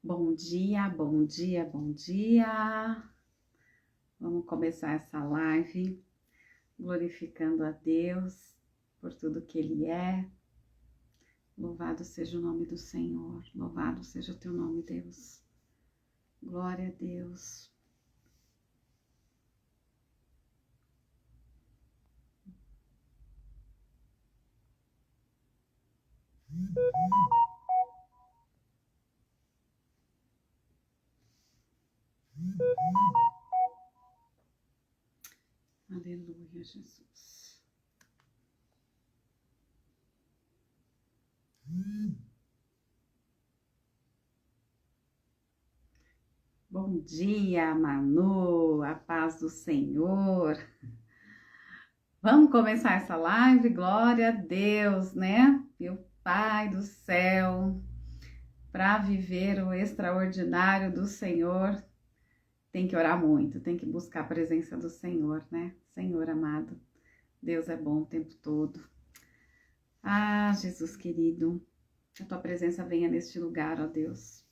Bom dia, bom dia, bom dia. Vamos começar essa live glorificando a Deus por tudo que Ele é. Louvado seja o nome do Senhor, louvado seja o teu nome, Deus. Glória a Deus. Aleluia, Jesus. Bom dia, Manu, a paz do Senhor. Vamos começar essa live, glória a Deus, né? Meu Pai do céu, para viver o extraordinário do Senhor, tem que orar muito, tem que buscar a presença do Senhor, né? Senhor amado, Deus é bom o tempo todo. Ah, Jesus querido, que a tua presença venha neste lugar, ó Deus.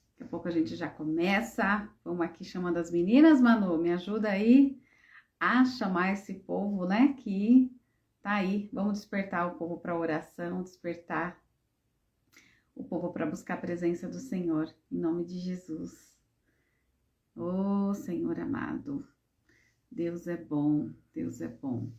Daqui a pouco a gente já começa. Vamos aqui chamando as meninas, Manu, me ajuda aí a chamar esse povo, né? Que tá aí. Vamos despertar o povo para oração, despertar o povo para buscar a presença do Senhor, em nome de Jesus. Oh, Senhor amado, Deus é bom, Deus é bom.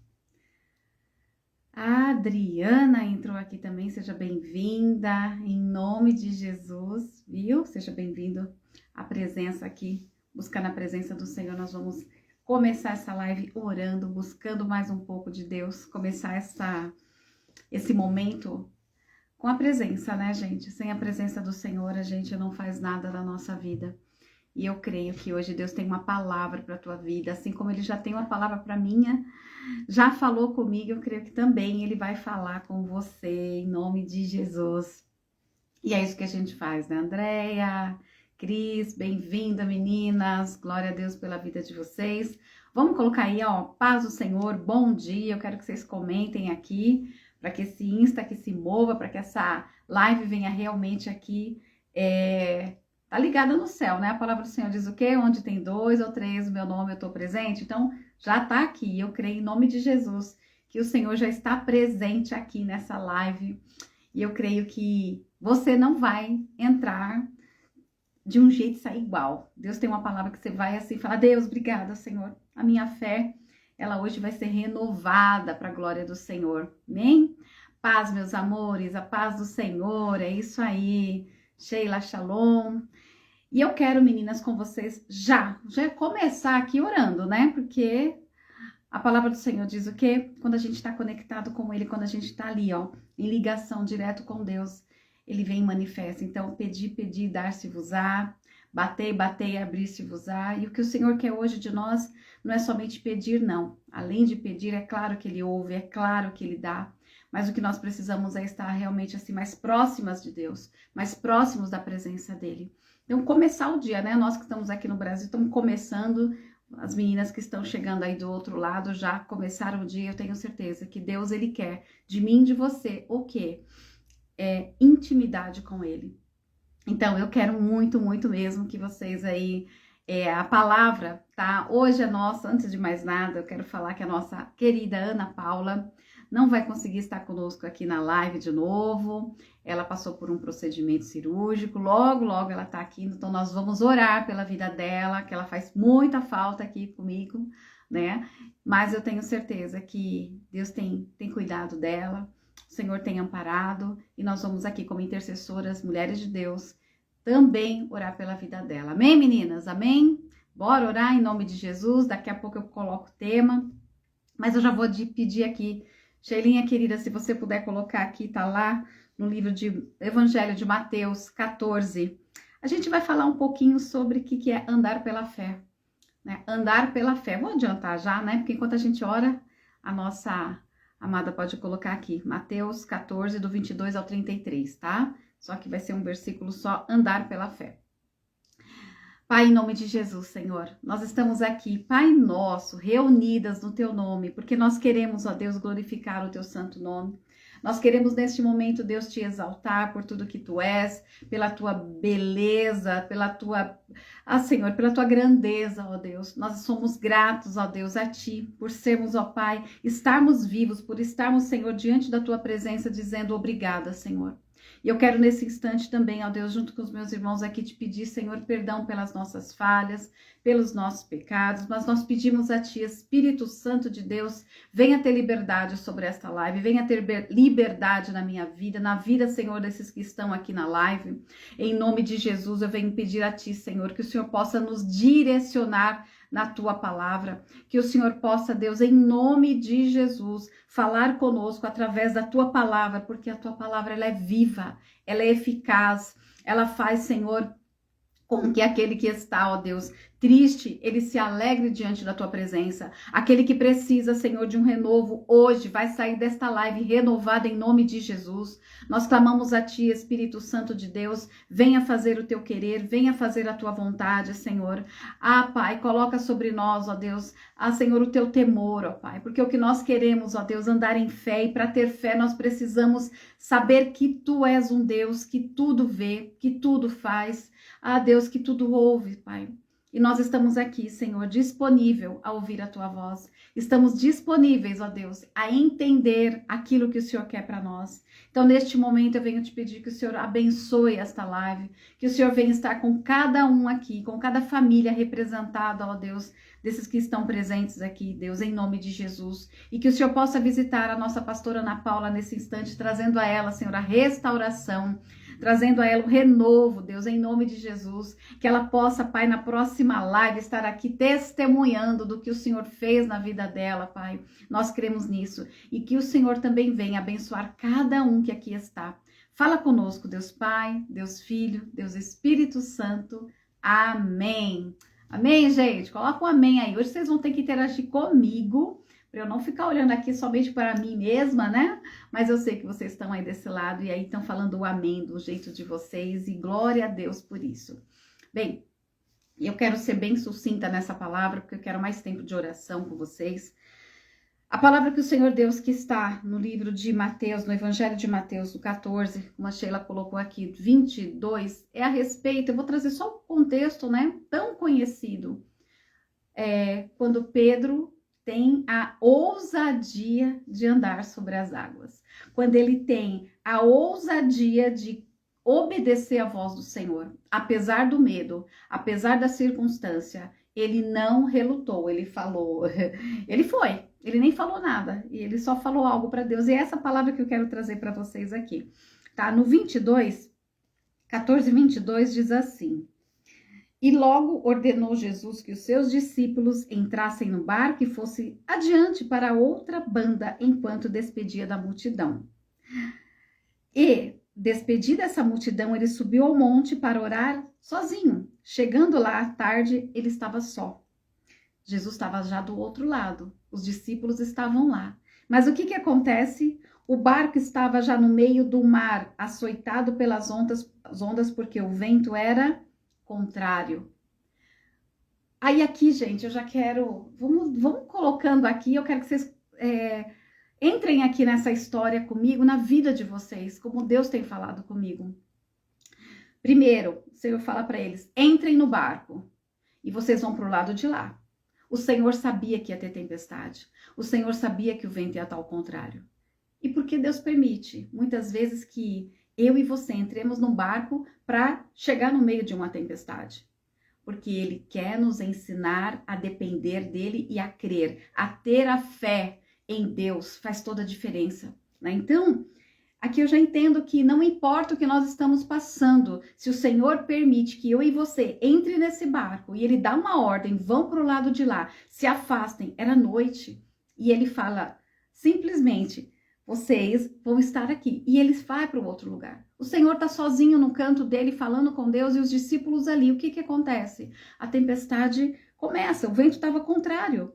A Adriana entrou aqui também, seja bem-vinda, em nome de Jesus, viu? Seja bem-vindo à presença aqui, buscando a presença do Senhor. Nós vamos começar essa live orando, buscando mais um pouco de Deus, começar esse momento com a presença, né, gente? Sem a presença do Senhor, a gente não faz nada da nossa vida. E eu creio que hoje Deus tem uma palavra para a tua vida, assim como Ele já tem uma palavra para a minha, já falou comigo, eu creio que também Ele vai falar com você, em nome de Jesus. E é isso que a gente faz, né, Andréia, Cris, bem-vinda, meninas, glória a Deus pela vida de vocês. Vamos colocar aí, ó, paz do Senhor, bom dia, eu quero que vocês comentem aqui, para que esse Insta aqui se mova, para que essa live venha realmente aqui, tá ligada no céu, né? A palavra do Senhor diz o quê? Onde tem 2 ou 3, o meu nome, eu estou presente. Então, já tá aqui. Eu creio em nome de Jesus que o Senhor já está presente aqui nessa live. E eu creio que você não vai entrar de um jeito e sair igual. Deus tem uma palavra que você vai assim falar: Deus, obrigada, Senhor. A minha fé, ela hoje vai ser renovada para a glória do Senhor. Amém? Paz, meus amores, a paz do Senhor, é isso aí. Sheila Shalom. E eu quero, meninas, com vocês já começar aqui orando, né? Porque a palavra do Senhor diz o quê? Quando a gente está conectado com Ele, quando a gente está ali, ó, em ligação direto com Deus, Ele vem e manifesta. Então, pedir, dar-se-vos-á, bater, abrir-se-vos-á. E o que o Senhor quer hoje de nós não é somente pedir, não. Além de pedir, é claro que Ele ouve, é claro que Ele dá. Mas o que nós precisamos é estar realmente assim mais próximas de Deus, mais próximos da presença dEle. Então, começar o dia, né? Nós que estamos aqui no Brasil, estamos começando. As meninas que estão chegando aí do outro lado já começaram o dia. Eu tenho certeza que Deus, Ele quer de mim, de você, o quê? É intimidade com Ele. Então, eu quero muito, muito mesmo que vocês aí, a palavra, tá? Hoje é nossa, antes de mais nada, eu quero falar que a nossa querida Ana Paula não vai conseguir estar conosco aqui na live de novo. Ela passou por um procedimento cirúrgico, logo ela tá aqui, então nós vamos orar pela vida dela, que ela faz muita falta aqui comigo, né? Mas eu tenho certeza que Deus tem cuidado dela, o Senhor tem amparado, e nós vamos aqui como intercessoras, mulheres de Deus, também orar pela vida dela. Amém, meninas? Amém? Bora orar em nome de Jesus, daqui a pouco eu coloco o tema, mas eu já vou pedir aqui, Sheilinha querida, se você puder colocar aqui, tá lá no livro de Evangelho de Mateus 14. A gente vai falar um pouquinho sobre o que é andar pela fé, né? Andar pela fé. Vou adiantar já, né? Porque enquanto a gente ora, a nossa amada pode colocar aqui, Mateus 14, do 22 ao 33, tá? Só que vai ser um versículo só, andar pela fé. Pai, em nome de Jesus, Senhor, nós estamos aqui, Pai nosso, reunidas no Teu nome, porque nós queremos, ó Deus, glorificar o Teu santo nome. Nós queremos neste momento, Deus, te exaltar por tudo que tu és, pela tua beleza, pela tua, Senhor, pela tua grandeza, ó Deus. Nós somos gratos, ó Deus, a ti, por sermos, ó Pai, estarmos vivos, por estarmos, Senhor, diante da tua presença, dizendo obrigada, Senhor. E eu quero nesse instante também, ó Deus, junto com os meus irmãos aqui, te pedir, Senhor, perdão pelas nossas falhas, pelos nossos pecados, mas nós pedimos a Ti, Espírito Santo de Deus, venha ter liberdade sobre esta live, venha ter liberdade na minha vida, na vida, Senhor, desses que estão aqui na live. Em nome de Jesus, eu venho pedir a Ti, Senhor, que o Senhor possa nos direcionar na tua palavra, que o Senhor possa, Deus, em nome de Jesus, falar conosco através da tua palavra, porque a tua palavra ela é viva, ela é eficaz, ela faz, Senhor, com que aquele que está, ó Deus, triste, ele se alegre diante da tua presença. Aquele que precisa, Senhor, de um renovo, hoje vai sair desta live renovada em nome de Jesus. Nós clamamos a Ti, Espírito Santo de Deus, venha fazer o Teu querer, venha fazer a Tua vontade, Senhor. Pai, coloca sobre nós, ó Deus, Senhor, o Teu temor, ó Pai, porque o que nós queremos, ó Deus, andar em fé, e para ter fé nós precisamos saber que Tu és um Deus que tudo vê, que tudo faz, Deus, que tudo ouve, Pai. E nós estamos aqui, Senhor, disponível a ouvir a Tua voz. Estamos disponíveis, ó Deus, a entender aquilo que o Senhor quer para nós. Então, neste momento, eu venho te pedir que o Senhor abençoe esta live, que o Senhor venha estar com cada um aqui, com cada família representada, ó Deus, desses que estão presentes aqui, Deus, em nome de Jesus. E que o Senhor possa visitar a nossa pastora Ana Paula nesse instante, trazendo a ela, Senhor, a restauração, trazendo a ela o renovo, Deus, em nome de Jesus, que ela possa, Pai, na próxima live estar aqui testemunhando do que o Senhor fez na vida dela, Pai. Nós cremos nisso e que o Senhor também venha abençoar cada um que aqui está. Fala conosco, Deus Pai, Deus Filho, Deus Espírito Santo. Amém. Amém, gente? Coloca um amém aí. Hoje vocês vão ter que interagir comigo, para eu não ficar olhando aqui somente para mim mesma, né? Mas eu sei que vocês estão aí desse lado e aí estão falando o amém do jeito de vocês e glória a Deus por isso. Bem, eu quero ser bem sucinta nessa palavra, porque eu quero mais tempo de oração com vocês. A palavra que o Senhor Deus que está no livro de Mateus, no Evangelho de Mateus, do 14, como a Sheila colocou aqui, 22, é a respeito, eu vou trazer só um contexto, né? Tão conhecido. Quando Pedro tem a ousadia de andar sobre as águas. Quando ele tem a ousadia de obedecer a voz do Senhor, apesar do medo, apesar da circunstância, ele não relutou, ele falou, ele foi, ele nem falou nada, e ele só falou algo para Deus, e é essa palavra que eu quero trazer para vocês aqui, tá? No 22, 14 e 22 diz assim: E logo ordenou Jesus que os seus discípulos entrassem no barco e fossem adiante para outra banda, enquanto despedia da multidão. E, despedida essa multidão, ele subiu ao monte para orar sozinho. Chegando lá à tarde, ele estava só. Jesus estava já do outro lado, os discípulos estavam lá. Mas o que acontece? O barco estava já no meio do mar, açoitado pelas ondas, porque o vento era contrário. Aí aqui, gente, eu já quero... Vamos colocando aqui, eu quero que vocês entrem aqui nessa história comigo, na vida de vocês, como Deus tem falado comigo. Primeiro, o Senhor fala para eles, entrem no barco e vocês vão para o lado de lá. O Senhor sabia que ia ter tempestade. O Senhor sabia que o vento ia estar ao contrário. E por que Deus permite, muitas vezes, que eu e você entremos num barco para chegar no meio de uma tempestade? Porque Ele quer nos ensinar a depender dEle e a crer, a ter a fé em Deus. Faz toda a diferença, né? Então, aqui eu já entendo que não importa o que nós estamos passando, se o Senhor permite que eu e você entre nesse barco e Ele dá uma ordem, vão para o lado de lá, se afastem, era noite, e Ele fala simplesmente, vocês vão estar aqui, e eles vão para o outro lugar. O Senhor está sozinho no canto dele, falando com Deus, e os discípulos ali, o que acontece? A tempestade começa, o vento estava contrário,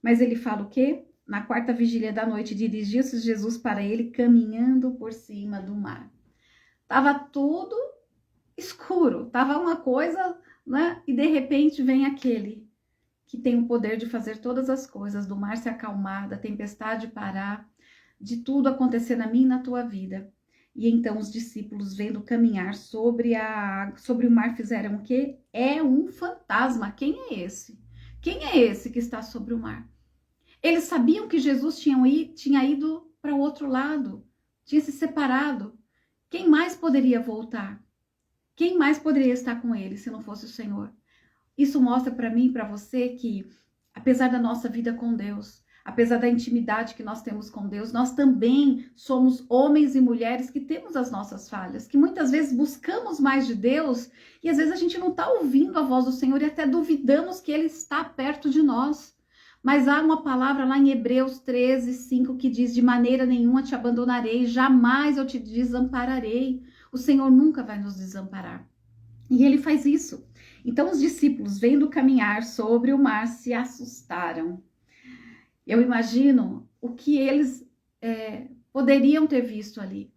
mas ele fala o quê? Na quarta vigília da noite, dirigiu-se Jesus para ele, caminhando por cima do mar. Tava tudo escuro, tava uma coisa, né? E de repente vem aquele que tem o poder de fazer todas as coisas, do mar se acalmar, da tempestade parar, de tudo acontecer na minha e na tua vida. E então os discípulos, vendo caminhar sobre o mar, fizeram o quê? É um fantasma. Quem é esse? Quem é esse que está sobre o mar? Eles sabiam que Jesus tinha ido para o outro lado, tinha se separado. Quem mais poderia voltar? Quem mais poderia estar com ele se não fosse o Senhor? Isso mostra para mim e para você que, apesar da nossa vida com Deus, apesar da intimidade que nós temos com Deus, nós também somos homens e mulheres que temos as nossas falhas, que muitas vezes buscamos mais de Deus e às vezes a gente não está ouvindo a voz do Senhor e até duvidamos que Ele está perto de nós. Mas há uma palavra lá em Hebreus 13, 5 que diz: de maneira nenhuma te abandonarei, jamais eu te desampararei. O Senhor nunca vai nos desamparar. E Ele faz isso. Então os discípulos, vendo caminhar sobre o mar, se assustaram. Eu imagino o que eles poderiam ter visto ali.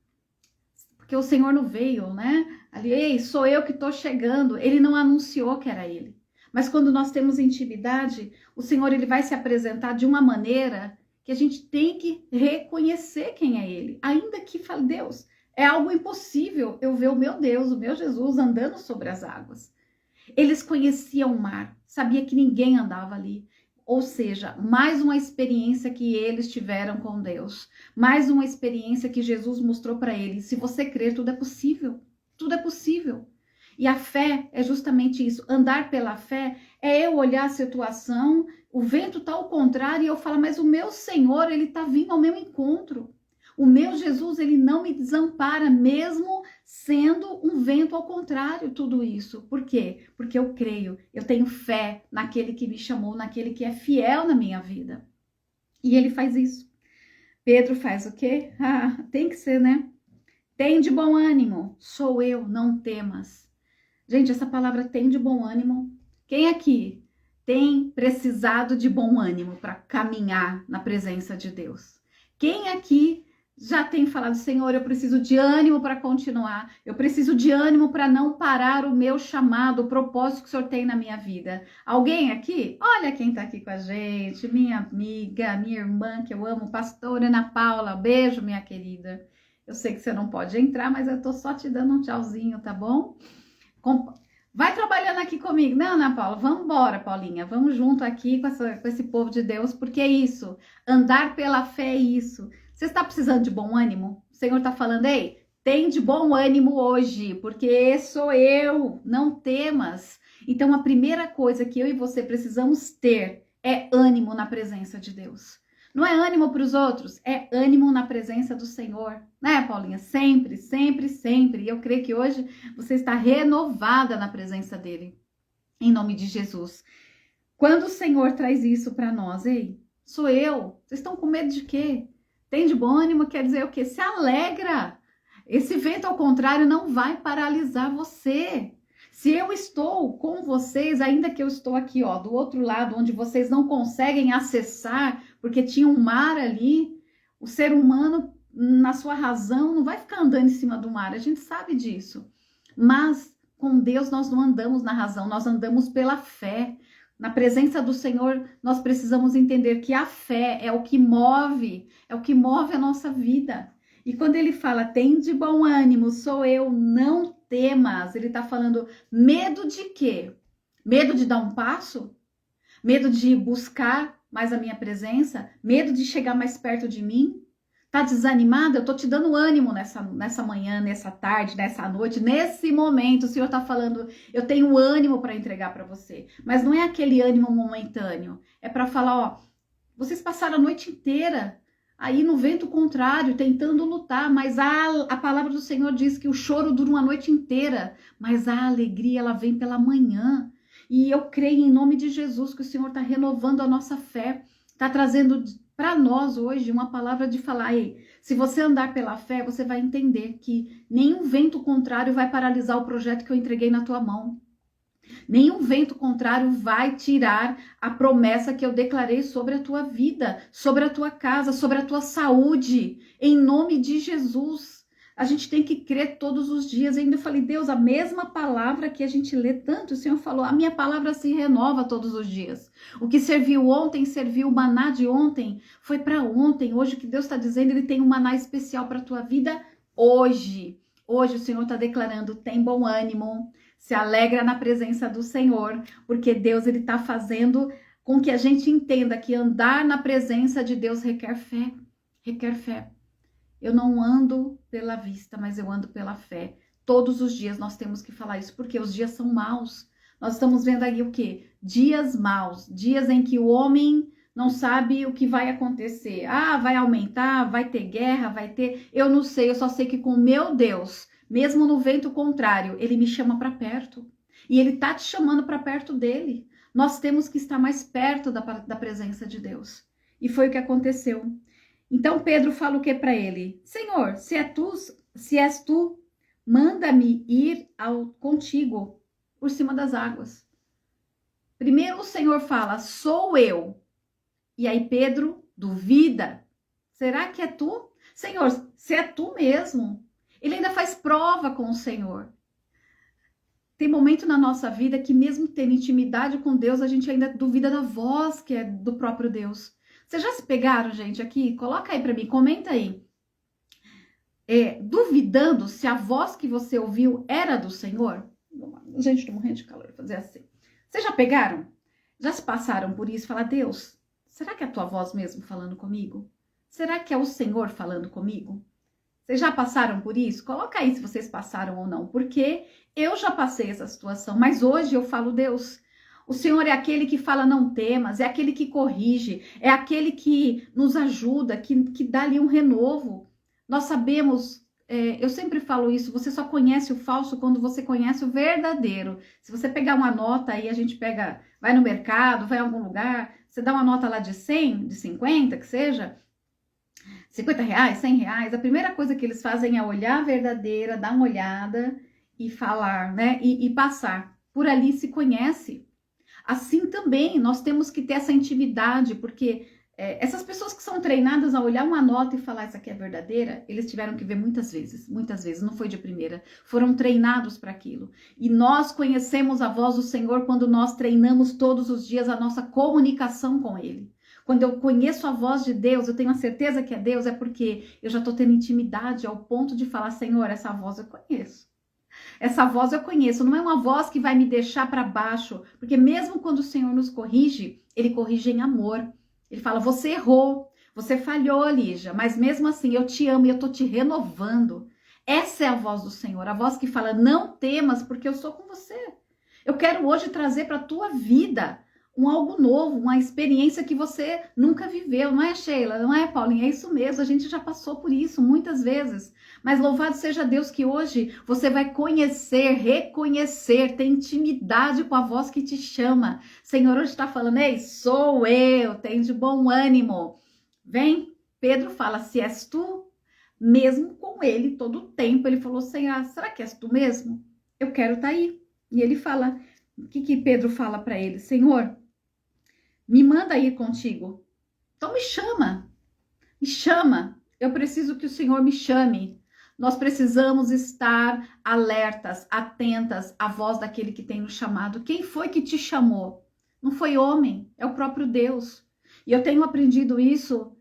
Porque o Senhor não veio, né? Ali, ei, sou eu que estou chegando. Ele não anunciou que era Ele. Mas quando nós temos intimidade, o Senhor ele vai se apresentar de uma maneira que a gente tem que reconhecer quem é Ele. Ainda que fale, Deus, é algo impossível eu ver o meu Deus, o meu Jesus andando sobre as águas. Eles conheciam o mar, sabia que ninguém andava ali. Ou seja, mais uma experiência que eles tiveram com Deus. Mais uma experiência que Jesus mostrou para eles. Se você crer, tudo é possível. Tudo é possível. E a fé é justamente isso. Andar pela fé é eu olhar a situação, o vento está ao contrário e eu falo, mas o meu Senhor, Ele está vindo ao meu encontro. O meu Jesus, Ele não me desampara, mesmo sendo um vento ao contrário, tudo isso. Por quê? Porque eu creio, eu tenho fé naquele que me chamou, naquele que é fiel na minha vida. E Ele faz isso. Pedro faz o quê? Tem que ser, né? Tem de bom ânimo, sou eu, não temas. Gente, essa palavra tem de bom ânimo. Quem aqui tem precisado de bom ânimo para caminhar na presença de Deus? Quem aqui já tem falado, Senhor, eu preciso de ânimo para continuar, eu preciso de ânimo para não parar o meu chamado, o propósito que o Senhor tem na minha vida? Alguém aqui? Olha quem está aqui com a gente, minha amiga, minha irmã que eu amo, pastora Ana Paula, beijo, minha querida. Eu sei que você não pode entrar, mas eu tô só te dando um tchauzinho, tá bom? Vai trabalhando aqui comigo, né, Ana Paula? Vamos embora, Paulinha. Vamos junto aqui com esse povo de Deus, porque é isso. Andar pela fé é isso. Você está precisando de bom ânimo? O Senhor está falando, ei, tem de bom ânimo hoje, porque sou eu, não temas. Então, a primeira coisa que eu e você precisamos ter é ânimo na presença de Deus. Não é ânimo para os outros, é ânimo na presença do Senhor, né, Paulinha? Sempre, sempre, sempre. E eu creio que hoje você está renovada na presença dele, em nome de Jesus. Quando o Senhor traz isso para nós, ei, sou eu. Vocês estão com medo de quê? Tem de bom ânimo, quer dizer o quê? Se alegra. Esse vento, ao contrário, não vai paralisar você. Se eu estou com vocês, ainda que eu estou aqui, ó, do outro lado, onde vocês não conseguem acessar, porque tinha um mar ali, o ser humano, na sua razão, não vai ficar andando em cima do mar, a gente sabe disso. Mas com Deus nós não andamos na razão, nós andamos pela fé. Na presença do Senhor, nós precisamos entender que a fé é o que move a nossa vida. E quando ele fala, tem de bom ânimo, sou eu, não temas, ele está falando, medo de quê? Medo de dar um passo? Medo de buscar mais a minha presença? Medo de chegar mais perto de mim? Tá desanimada? Eu tô te dando ânimo nessa manhã, nessa tarde, nessa noite, nesse momento. O Senhor tá falando, eu tenho ânimo para entregar para você. Mas não é aquele ânimo momentâneo. É para falar, ó, vocês passaram a noite inteira aí no vento contrário, tentando lutar, mas a palavra do Senhor diz que o choro dura uma noite inteira, mas a alegria, ela vem pela manhã. E eu creio em nome de Jesus que o Senhor está renovando a nossa fé, está trazendo para nós hoje uma palavra de falar, ei, se você andar pela fé, você vai entender que nenhum vento contrário vai paralisar o projeto que eu entreguei na tua mão. Nenhum vento contrário vai tirar a promessa que eu declarei sobre a tua vida, sobre a tua casa, sobre a tua saúde, em nome de Jesus. A gente tem que crer todos os dias. E ainda eu falei, Deus, a mesma palavra que a gente lê tanto, o Senhor falou, a minha palavra se renova todos os dias. O que serviu ontem, serviu o maná de ontem, foi para ontem. Hoje o que Deus está dizendo, Ele tem um maná especial para a tua vida hoje. Hoje o Senhor está declarando, tem bom ânimo, se alegra na presença do Senhor, porque Deus Ele está fazendo com que a gente entenda que andar na presença de Deus requer fé, requer fé. Eu não ando pela vista, mas eu ando pela fé. Todos os dias nós temos que falar isso, porque os dias são maus. Nós estamos vendo aí o quê? Dias maus, dias em que o homem não sabe o que vai acontecer. Ah, vai aumentar, vai ter guerra, vai ter... Eu não sei, eu só sei que com meu Deus, mesmo no vento contrário, Ele me chama para perto. E Ele tá te chamando para perto dEle. Nós temos que estar mais perto da presença de Deus. E foi o que aconteceu. Então Pedro fala o que para ele? Senhor, se és tu, manda-me ir contigo por cima das águas. Primeiro o Senhor fala, sou eu. E aí Pedro duvida. Será que é tu? Senhor, se é tu mesmo. Ele ainda faz prova com o Senhor. Tem momento na nossa vida que mesmo tendo intimidade com Deus, a gente ainda duvida da voz que é do próprio Deus. Vocês já se pegaram, gente, aqui? Coloca aí para mim, comenta aí. Duvidando se a voz que você ouviu era do Senhor? Gente, tô morrendo de calor, vou fazer assim. Vocês já pegaram? Já se passaram por isso? Fala, Deus, será que é a tua voz mesmo falando comigo? Será que é o Senhor falando comigo? Vocês já passaram por isso? Coloca aí se vocês passaram ou não, porque eu já passei essa situação, mas hoje eu falo, Deus, o Senhor é aquele que fala não temas, é aquele que corrige, é aquele que nos ajuda, que dá ali um renovo. Nós sabemos, eu sempre falo isso, você só conhece o falso quando você conhece o verdadeiro. Se você pegar uma nota aí, a gente pega, vai no mercado, vai em algum lugar, você dá uma nota lá de 100, de 50, que seja, 50 reais, 100 reais, a primeira coisa que eles fazem é olhar a verdadeira, dar uma olhada e falar, né? E passar. Por ali se conhece. Assim também, nós temos que ter essa intimidade, porque essas pessoas que são treinadas a olhar uma nota e falar, essa aqui é verdadeira, eles tiveram que ver muitas vezes, não foi de primeira, foram treinados para aquilo. E nós conhecemos a voz do Senhor quando nós treinamos todos os dias a nossa comunicação com Ele. Quando eu conheço a voz de Deus, eu tenho a certeza que é Deus, é porque eu já estou tendo intimidade ao ponto de falar, Senhor, essa voz eu conheço. Essa voz eu conheço, não é uma voz que vai me deixar para baixo, porque mesmo quando o Senhor nos corrige, Ele corrige em amor. Ele fala, você errou, você falhou, Lígia, mas mesmo assim eu te amo e eu estou te renovando. Essa é a voz do Senhor, a voz que fala, não temas, porque eu sou com você. Eu quero hoje trazer para a tua vida algo novo, uma experiência que você nunca viveu, não é, Sheila? Não é, Paulinha? É isso mesmo, a gente já passou por isso muitas vezes. Mas louvado seja Deus que hoje você vai conhecer, reconhecer, ter intimidade com a voz que te chama. Senhor hoje está falando, ei, sou eu, tem de bom ânimo. Vem, Pedro fala, se és tu, mesmo com ele todo o tempo, ele falou, Senhor, será que és tu mesmo? Eu quero estar aí. E ele fala, o que Pedro fala para ele? Senhor, me manda ir contigo. Então me chama. Eu preciso que o Senhor me chame. Nós precisamos estar alertas, atentas à voz daquele que tem nos chamado. Quem foi que te chamou? Não foi homem, é o próprio Deus. E eu tenho aprendido isso,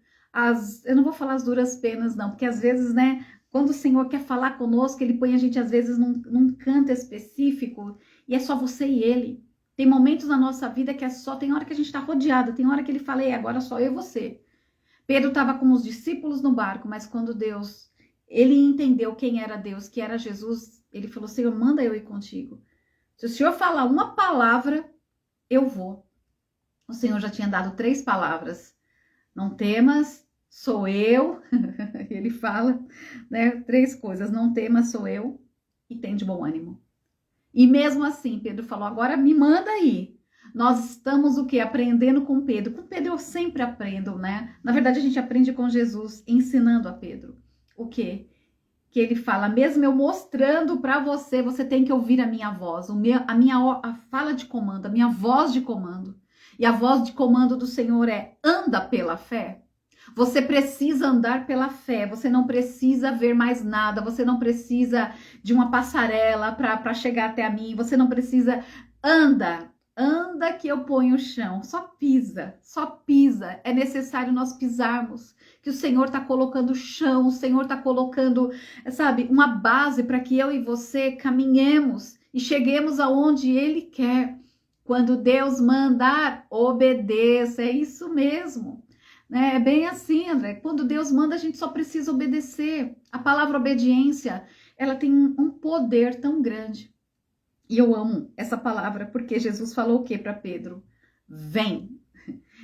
eu não vou falar as duras penas não, porque às vezes, né, quando o Senhor quer falar conosco, Ele põe a gente às vezes num canto específico e é só você e Ele. Tem momentos na nossa vida que tem hora que a gente está rodeada, tem hora que Ele fala, agora só eu e você. Pedro estava com os discípulos no barco, mas quando Deus, ele entendeu quem era Deus, que era Jesus, ele falou, Senhor, manda eu ir contigo. Se o Senhor falar uma palavra, eu vou. O Senhor já tinha dado 3 palavras. Não temas, sou eu. Ele fala, né, 3 coisas. Não temas, sou eu. E tem de bom ânimo. E mesmo assim, Pedro falou, agora me manda aí. Nós estamos o quê? Aprendendo com Pedro. Com Pedro eu sempre aprendo, né? Na verdade, a gente aprende com Jesus, ensinando a Pedro. O quê? Que ele fala, mesmo eu mostrando para você, você tem que ouvir a minha voz, a fala de comando, a minha voz de comando. E a voz de comando do Senhor é, anda pela fé. Você precisa andar pela fé, você não precisa ver mais nada, você não precisa de uma passarela para chegar até a mim, você não precisa. Anda que eu ponho o chão, só pisa. É necessário nós pisarmos, que o Senhor está colocando o chão, o Senhor está colocando, sabe, uma base para que eu e você caminhemos e cheguemos aonde Ele quer. Quando Deus mandar, obedeça, é isso mesmo. Né? É bem assim, André. Quando Deus manda, a gente só precisa obedecer. A palavra obediência, ela tem um poder tão grande. E eu amo essa palavra, porque Jesus falou o que para Pedro? Vem.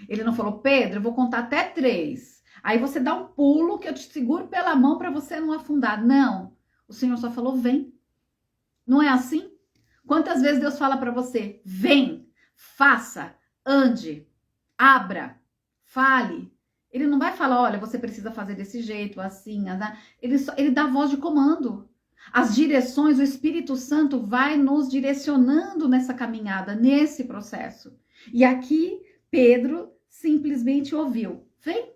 Ele não falou, Pedro, eu vou contar até 3. Aí você dá um pulo que eu te seguro pela mão para você não afundar. Não. O Senhor só falou, vem. Não é assim? Quantas vezes Deus fala para você, vem, faça, ande, abra, fale. Ele não vai falar, olha, você precisa fazer desse jeito, assim, né? Ele dá voz de comando. As direções, o Espírito Santo vai nos direcionando nessa caminhada, nesse processo. E aqui, Pedro simplesmente ouviu, vem.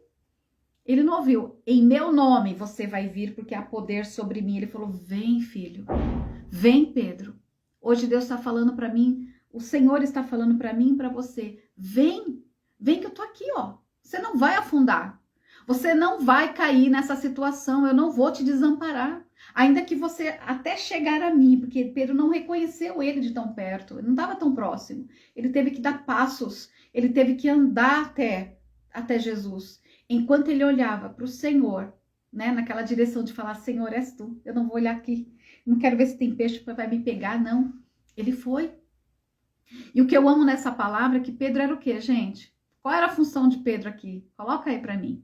Ele não ouviu, em meu nome você vai vir porque há poder sobre mim. Ele falou, vem, filho, vem, Pedro. Hoje Deus está falando para mim, o Senhor está falando para mim e para você, vem que eu tô aqui, ó. Você não vai afundar, você não vai cair nessa situação, eu não vou te desamparar. Ainda que você até chegar a mim, porque Pedro não reconheceu ele de tão perto, ele não estava tão próximo. Ele teve que dar passos, ele teve que andar até Jesus. Enquanto ele olhava para o Senhor, né, naquela direção de falar, Senhor, és tu, eu não vou olhar aqui, não quero ver se tem peixe que vai me pegar, não. Ele foi. E o que eu amo nessa palavra é que Pedro era o quê, gente? Qual era a função de Pedro aqui? Coloca aí para mim.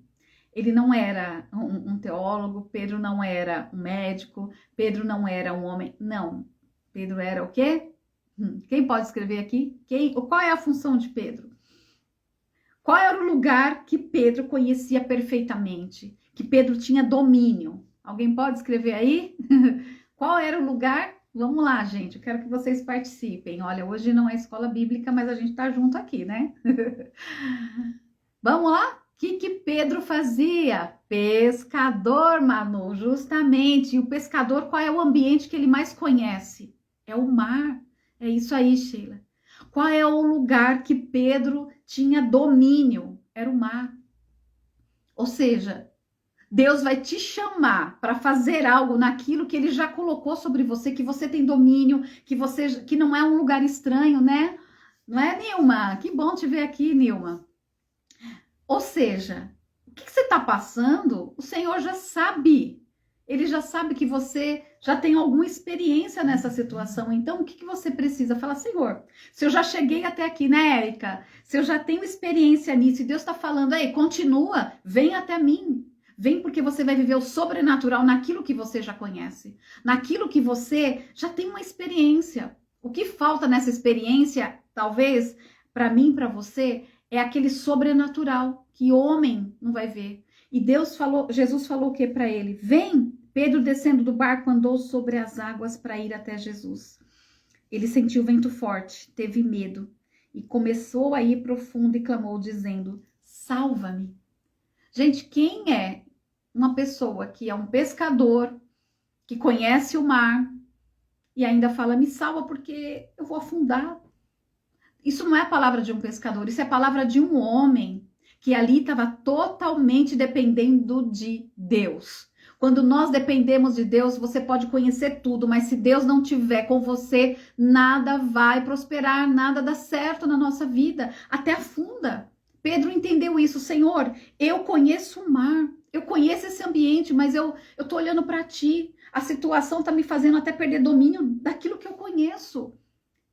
Ele não era um teólogo, Pedro não era um médico, Pedro não era um homem, não. Pedro era o quê? Quem pode escrever aqui? Qual é a função de Pedro? Qual era o lugar que Pedro conhecia perfeitamente? Que Pedro tinha domínio? Alguém pode escrever aí? Qual era o lugar? Vamos lá, gente, eu quero que vocês participem. Olha, hoje não é escola bíblica, mas a gente tá junto aqui, né? Vamos lá? O que Pedro fazia? Pescador, Manu, justamente. E o pescador, qual é o ambiente que ele mais conhece? É o mar. É isso aí, Sheila. Qual é o lugar que Pedro tinha domínio? Era o mar. Ou seja, Deus vai te chamar para fazer algo naquilo que ele já colocou sobre você, que você tem domínio, que não é um lugar estranho, né? Não é, Nilma? Que bom te ver aqui, Nilma. Ou seja, o que você está passando, o Senhor já sabe. Ele já sabe que você já tem alguma experiência nessa situação. Então, o que você precisa? Fala, Senhor, se eu já cheguei até aqui, né, Érica? Se eu já tenho experiência nisso e Deus está falando, aí, continua, vem até mim. Vem porque você vai viver o sobrenatural naquilo que você já conhece. Naquilo que você já tem uma experiência. O que falta nessa experiência, talvez, para mim, para você, é aquele sobrenatural que homem não vai ver. E Jesus falou o que para ele? Vem! Pedro, descendo do barco, andou sobre as águas para ir até Jesus. Ele sentiu o vento forte, teve medo e começou a ir profundo e clamou, dizendo, salva-me. Gente, quem é uma pessoa que é um pescador, que conhece o mar e ainda fala, me salva porque eu vou afundar? Isso não é a palavra de um pescador, isso é a palavra de um homem que ali estava totalmente dependendo de Deus. Quando nós dependemos de Deus, você pode conhecer tudo, mas se Deus não tiver com você, nada vai prosperar, nada dá certo na nossa vida, até afunda. Pedro entendeu isso, Senhor, eu conheço o mar, eu conheço esse ambiente, mas eu tô olhando para ti, a situação tá me fazendo até perder domínio daquilo que eu conheço.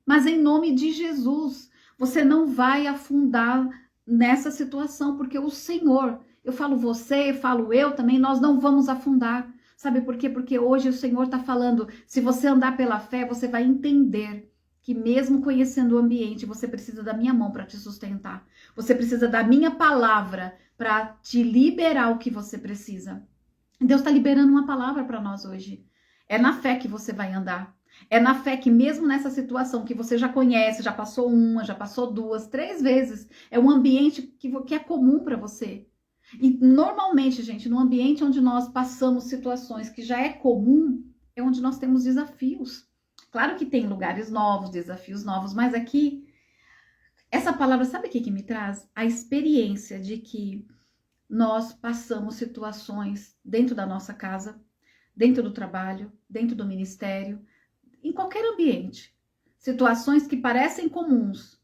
Mas em nome de Jesus, você não vai afundar nessa situação, porque o Senhor, eu falo você, eu falo eu também, nós não vamos afundar. Sabe por quê? Porque hoje o Senhor está falando, se você andar pela fé, você vai entender que mesmo conhecendo o ambiente, você precisa da minha mão para te sustentar. Você precisa da minha palavra para te liberar o que você precisa. Deus está liberando uma palavra para nós hoje. É na fé que você vai andar. É na fé que mesmo nessa situação que você já conhece, já passou uma, já passou duas, 3 vezes, é um ambiente que é comum para você. E normalmente, gente, no ambiente onde nós passamos situações que já é comum, é onde nós temos desafios. Claro que tem lugares novos, desafios novos, mas aqui, essa palavra, sabe o que me traz? A experiência de que nós passamos situações dentro da nossa casa, dentro do trabalho, dentro do ministério, em qualquer ambiente. Situações que parecem comuns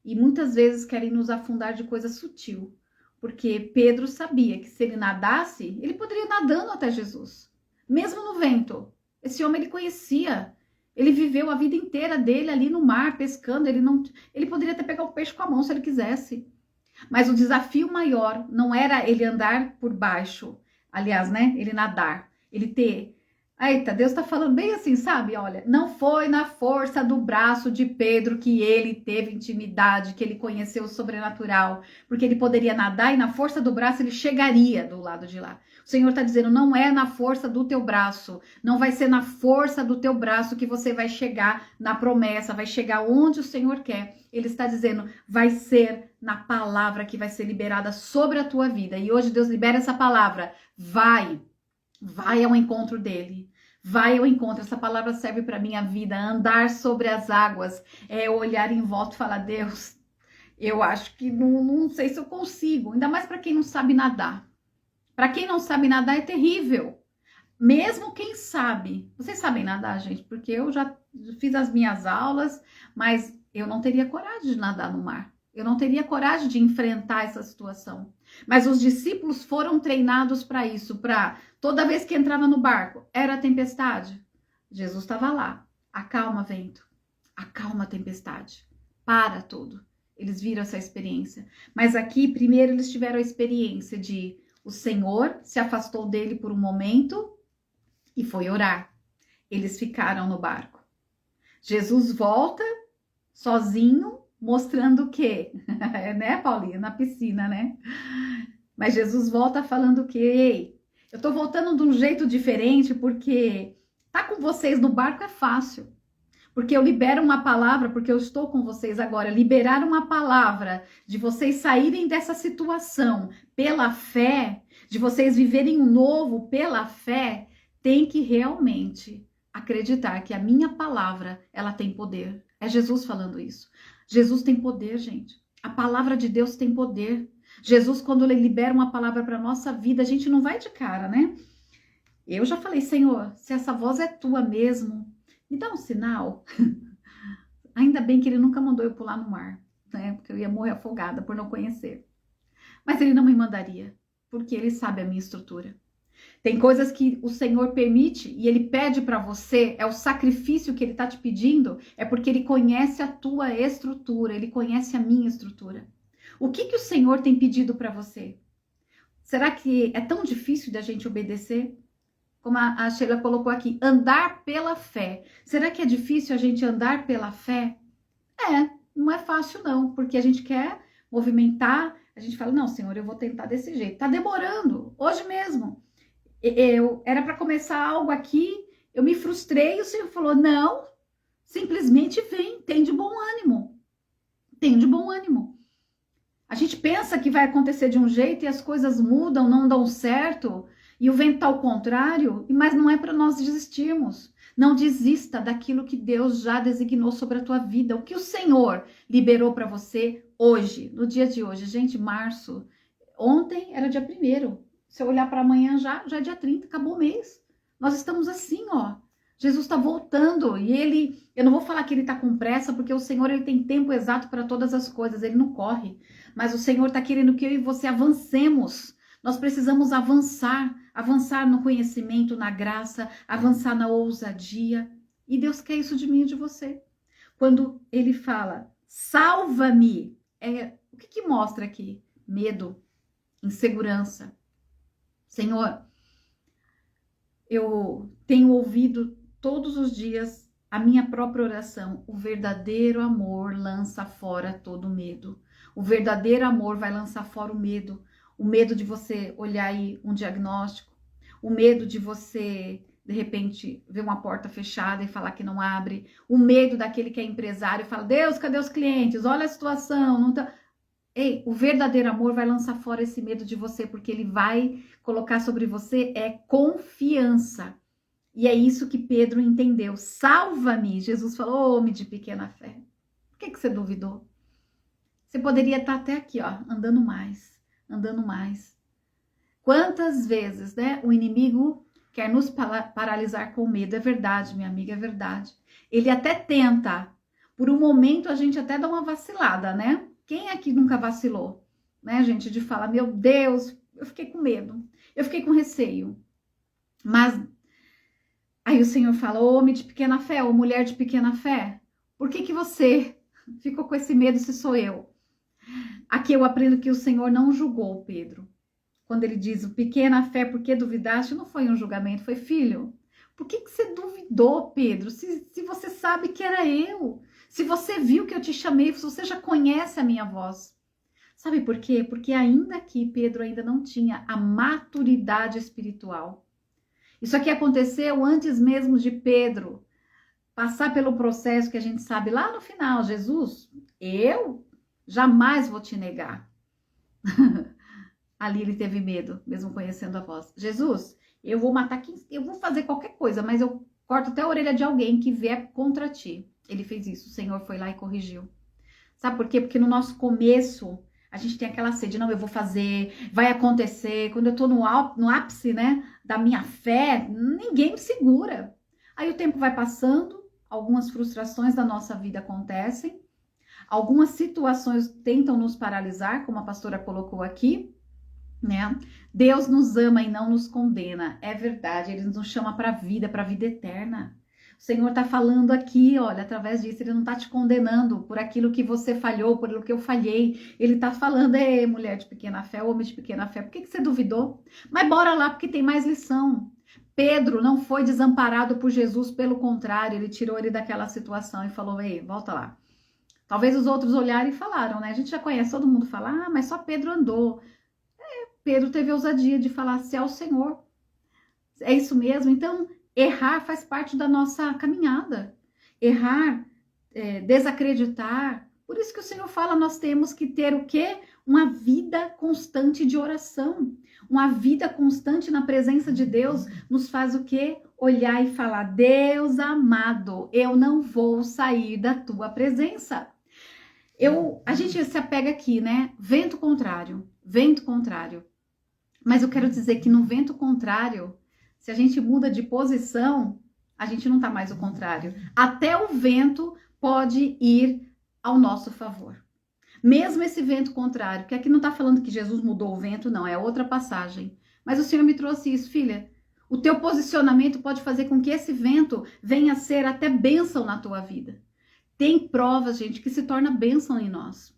e muitas vezes querem nos afundar de coisa sutil. Porque Pedro sabia que se ele nadasse, ele poderia ir nadando até Jesus. Mesmo no vento. Esse homem ele conhecia. Ele viveu a vida inteira dele ali no mar, pescando. Ele poderia até pegar o peixe com a mão se ele quisesse. Mas o desafio maior não era ele andar por baixo. Aliás, né? Ele nadar. Ele ter... Eita, Deus tá falando bem assim, sabe? Olha, não foi na força do braço de Pedro que ele teve intimidade, que ele conheceu o sobrenatural, porque ele poderia nadar e na força do braço ele chegaria do lado de lá. O Senhor tá dizendo, não é na força do teu braço, não vai ser na força do teu braço que você vai chegar na promessa, vai chegar onde o Senhor quer. Ele está dizendo, vai ser na palavra que vai ser liberada sobre a tua vida. E hoje Deus libera essa palavra, vai ao encontro dele. Vai ao encontro. Essa palavra serve para minha vida. Andar sobre as águas é olhar em volta e falar: Deus, eu acho que não sei se eu consigo. Ainda mais para quem não sabe nadar. Para quem não sabe nadar é terrível. Mesmo quem sabe. Vocês sabem nadar, gente? Porque eu já fiz as minhas aulas, mas eu não teria coragem de nadar no mar. Eu não teria coragem de enfrentar essa situação. Mas os discípulos foram treinados para isso, para toda vez que entrava no barco, era tempestade. Jesus estava lá. Acalma vento, acalma tempestade, para tudo. Eles viram essa experiência. Mas aqui, primeiro, eles tiveram a experiência de o Senhor se afastou dele por um momento e foi orar. Eles ficaram no barco. Jesus volta sozinho, mostrando o quê? Né, Paulinha? Na piscina, né? Mas Jesus volta falando que, ei, eu tô voltando de um jeito diferente porque tá com vocês no barco é fácil. Porque eu libero uma palavra, porque eu estou com vocês agora. Liberar uma palavra de vocês saírem dessa situação pela fé, de vocês viverem um novo pela fé, tem que realmente acreditar que a minha palavra, ela tem poder. É Jesus falando isso. Jesus tem poder, gente. A palavra de Deus tem poder. Jesus, quando ele libera uma palavra para nossa vida, a gente não vai de cara, né? Eu já falei, Senhor, se essa voz é tua mesmo, me dá um sinal. Ainda bem que ele nunca mandou eu pular no mar, né? Porque eu ia morrer afogada por não conhecer. Mas ele não me mandaria, porque ele sabe a minha estrutura. Tem coisas que o Senhor permite e ele pede para você, é o sacrifício que ele está te pedindo, é porque ele conhece a tua estrutura, ele conhece a minha estrutura. O que o Senhor tem pedido para você? Será que é tão difícil da gente obedecer? Como a Sheila colocou aqui, andar pela fé. Será que é difícil a gente andar pela fé? Não é fácil não, porque a gente quer movimentar, a gente fala, não, Senhor, eu vou tentar desse jeito. Tá demorando, hoje mesmo. Era para começar algo aqui, eu me frustrei, o Senhor falou, não, simplesmente vem, tem de bom ânimo. Tem de bom ânimo. A gente pensa que vai acontecer de um jeito e as coisas mudam, não dão certo, e o vento está ao contrário, mas não é para nós desistirmos. Não desista daquilo que Deus já designou sobre a tua vida. O que o Senhor liberou para você hoje, no dia de hoje. Gente, março, ontem era dia 1º. Se eu olhar para amanhã já é dia 30, acabou o mês. Nós estamos assim, ó. Jesus está voltando e eu não vou falar que ele está com pressa, porque o Senhor ele tem tempo exato para todas as coisas, ele não corre. Mas o Senhor está querendo que eu e você avancemos. Nós precisamos avançar no conhecimento, na graça, avançar na ousadia. E Deus quer isso de mim e de você. Quando ele fala, salva-me, o que mostra aqui? Medo, insegurança. Senhor, eu tenho ouvido todos os dias a minha própria oração. O verdadeiro amor lança fora todo medo. O verdadeiro amor vai lançar fora o medo. O medo de você olhar aí um diagnóstico. O medo de você, de repente, ver uma porta fechada e falar que não abre. O medo daquele que é empresário e fala, Deus, cadê os clientes? Olha a situação. Não tá... Ei, o verdadeiro amor vai lançar fora esse medo de você, porque ele vai colocar sobre você confiança. E é isso que Pedro entendeu. Salva-me! Jesus falou, homem de pequena fé. Por que você duvidou? Você poderia estar até aqui, ó, andando mais, andando mais. Quantas vezes, né, o inimigo quer nos paralisar com medo? É verdade, minha amiga, é verdade. Ele até tenta. Por um momento a gente até dá uma vacilada, né? Quem aqui nunca vacilou, né, gente? De falar, meu Deus, eu fiquei com medo, eu fiquei com receio. Mas aí o Senhor fala, ô homem de pequena fé, ou mulher de pequena fé, por que você ficou com esse medo se sou eu? Aqui eu aprendo que o Senhor não julgou Pedro. Quando ele diz, o pequena fé, por que duvidaste? Não foi um julgamento, foi filho. Por que você duvidou, Pedro? Se você sabe que era eu. Se você viu que eu te chamei, se você já conhece a minha voz. Sabe por quê? Porque ainda aqui Pedro ainda não tinha a maturidade espiritual. Isso aqui aconteceu antes mesmo de Pedro passar pelo processo que a gente sabe lá no final. Jesus, eu jamais vou te negar. Ali ele teve medo, mesmo conhecendo a voz. Jesus, eu vou matar quem, eu vou fazer qualquer coisa, mas eu corto até a orelha de alguém que vier contra ti. Ele fez isso, o Senhor foi lá e corrigiu. Sabe por quê? Porque no nosso começo, a gente tem aquela sede, não, eu vou fazer, vai acontecer. Quando eu tô no ápice, né, da minha fé, ninguém me segura. Aí o tempo vai passando, algumas frustrações da nossa vida acontecem, algumas situações tentam nos paralisar, como a pastora colocou aqui, né? Deus nos ama e não nos condena, é verdade, ele nos chama para a vida eterna. O Senhor está falando aqui, olha, através disso, ele não está te condenando por aquilo que você falhou, por aquilo que eu falhei. Ele está falando, mulher de pequena fé, homem de pequena fé, por que você duvidou? Mas bora lá, porque tem mais lição. Pedro não foi desamparado por Jesus, pelo contrário, ele tirou ele daquela situação e falou, ei, volta lá. Talvez os outros olharam e falaram, né? A gente já conhece, todo mundo fala, mas só Pedro andou. Pedro teve a ousadia de falar, se é o Senhor. É isso mesmo? Então, errar faz parte da nossa caminhada. Errar, desacreditar. Por isso que o Senhor fala, nós temos que ter o quê? Uma vida constante de oração. Uma vida constante na presença de Deus nos faz o quê? Olhar e falar, Deus amado, eu não vou sair da tua presença. A gente se apega aqui, né? Vento contrário, vento contrário. Mas eu quero dizer que no vento contrário, se a gente muda de posição, a gente não tá mais o contrário. Até o vento pode ir ao nosso favor. Mesmo esse vento contrário, que aqui não tá falando que Jesus mudou o vento, não, é outra passagem. Mas o Senhor me trouxe isso, filha. O teu posicionamento pode fazer com que esse vento venha a ser até bênção na tua vida. Tem provas, gente, que se torna bênção em nós.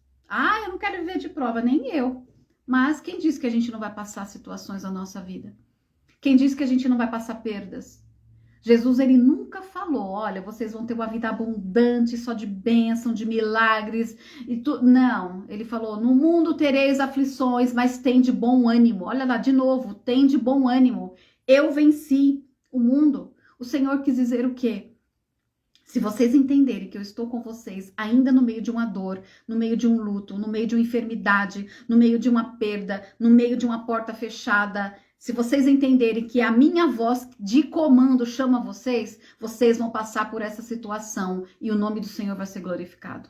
Eu não quero viver de prova, nem eu. Mas quem disse que a gente não vai passar situações na nossa vida? Quem disse que a gente não vai passar perdas? Jesus, ele nunca falou, olha, vocês vão ter uma vida abundante, só de bênção, de milagres. Não, ele falou, no mundo tereis aflições, mas tem de bom ânimo. Olha lá, de novo, tem de bom ânimo. Eu venci o mundo. O Senhor quis dizer o quê? Se vocês entenderem que eu estou com vocês ainda no meio de uma dor, no meio de um luto, no meio de uma enfermidade, no meio de uma perda, no meio de uma porta fechada, se vocês entenderem que a minha voz de comando chama vocês, vocês vão passar por essa situação e o nome do Senhor vai ser glorificado.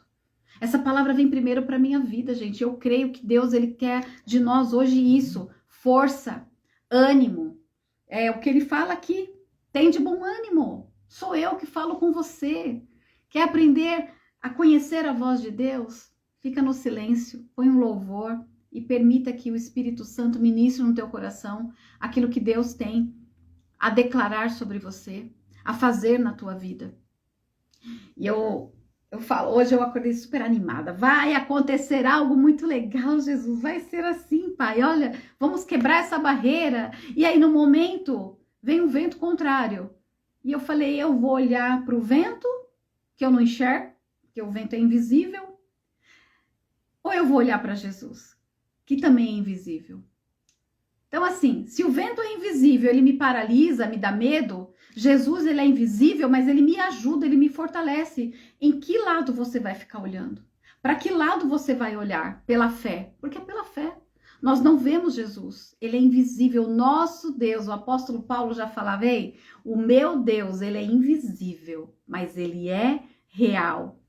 Essa palavra vem primeiro para minha vida, gente. Eu creio que Deus, ele quer de nós hoje isso, força, ânimo. É o que ele fala aqui, tem de bom ânimo. Sou eu que falo com você. Quer aprender a conhecer a voz de Deus? Fica no silêncio, põe um louvor e permita que o Espírito Santo ministre no teu coração aquilo que Deus tem a declarar sobre você, a fazer na tua vida. E eu falo, hoje eu acordei super animada. Vai acontecer algo muito legal, Jesus. Vai ser assim, Pai. Olha, vamos quebrar essa barreira. E aí, no momento, vem um vento contrário. E eu falei, eu vou olhar para o vento, que eu não enxergo, porque o vento é invisível, ou eu vou olhar para Jesus, que também é invisível. Então, assim, se o vento é invisível, ele me paralisa, me dá medo, Jesus, ele é invisível, mas ele me ajuda, ele me fortalece. Em que lado você vai ficar olhando? Para que lado você vai olhar? Pela fé, porque é pela fé. Nós não vemos Jesus, ele é invisível. Nosso Deus, o apóstolo Paulo já falava, ei, o meu Deus, ele é invisível, mas ele é real.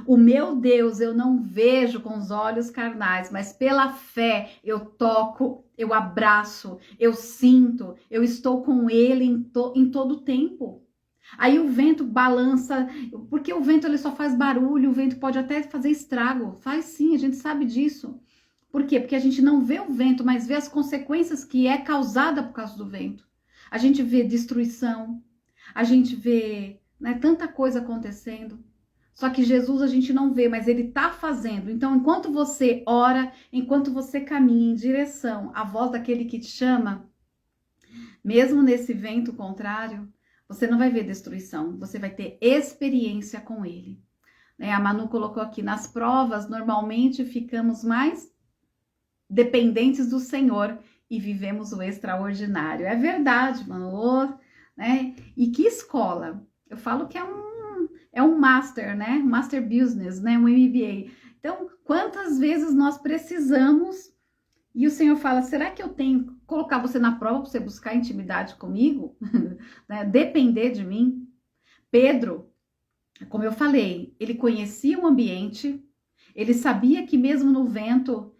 O meu Deus eu não vejo com os olhos carnais, mas pela fé eu toco, eu abraço, eu sinto, eu estou com ele em todo o tempo. Aí o vento balança, porque o vento ele só faz barulho, o vento pode até fazer estrago. Faz sim, a gente sabe disso. Por quê? Porque a gente não vê o vento, mas vê as consequências que é causada por causa do vento. A gente vê destruição, a gente vê, né, tanta coisa acontecendo. Só que Jesus a gente não vê, mas ele está fazendo. Então, enquanto você ora, enquanto você caminha em direção à voz daquele que te chama, mesmo nesse vento contrário, você não vai ver destruição, você vai ter experiência com ele. A Manu colocou aqui, nas provas, normalmente ficamos mais dependentes do Senhor e vivemos o extraordinário. É verdade, Manu, né? E que escola? Eu falo que é um master, né? Master Business, né? Um MBA. Então, quantas vezes nós precisamos e o Senhor fala, será que eu tenho que colocar você na prova para você buscar intimidade comigo? Né? Depender de mim? Pedro, como eu falei, ele conhecia o ambiente, ele sabia que mesmo no vento,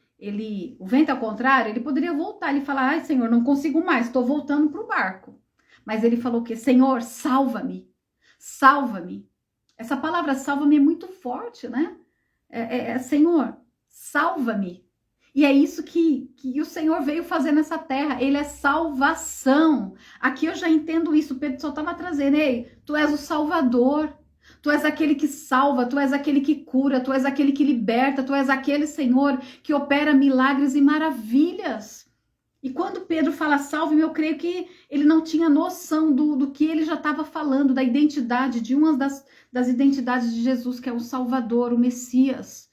o vento ao contrário, ele poderia voltar e falar, ai Senhor, não consigo mais, estou voltando para o barco. Mas ele falou que, Senhor, salva-me, salva-me. Essa palavra salva-me é muito forte, né? Senhor, salva-me. E é isso que o Senhor veio fazer nessa terra. Ele é salvação. Aqui eu já entendo isso. O Pedro só estava trazendo. Ei, tu és o Salvador. Tu és aquele que salva. Tu és aquele que cura. Tu és aquele que liberta. Tu és aquele, Senhor, que opera milagres e maravilhas. E quando Pedro fala salve-me, eu creio que ele não tinha noção do que ele já estava falando, da identidade, de uma das identidades de Jesus, que é o Salvador, o Messias.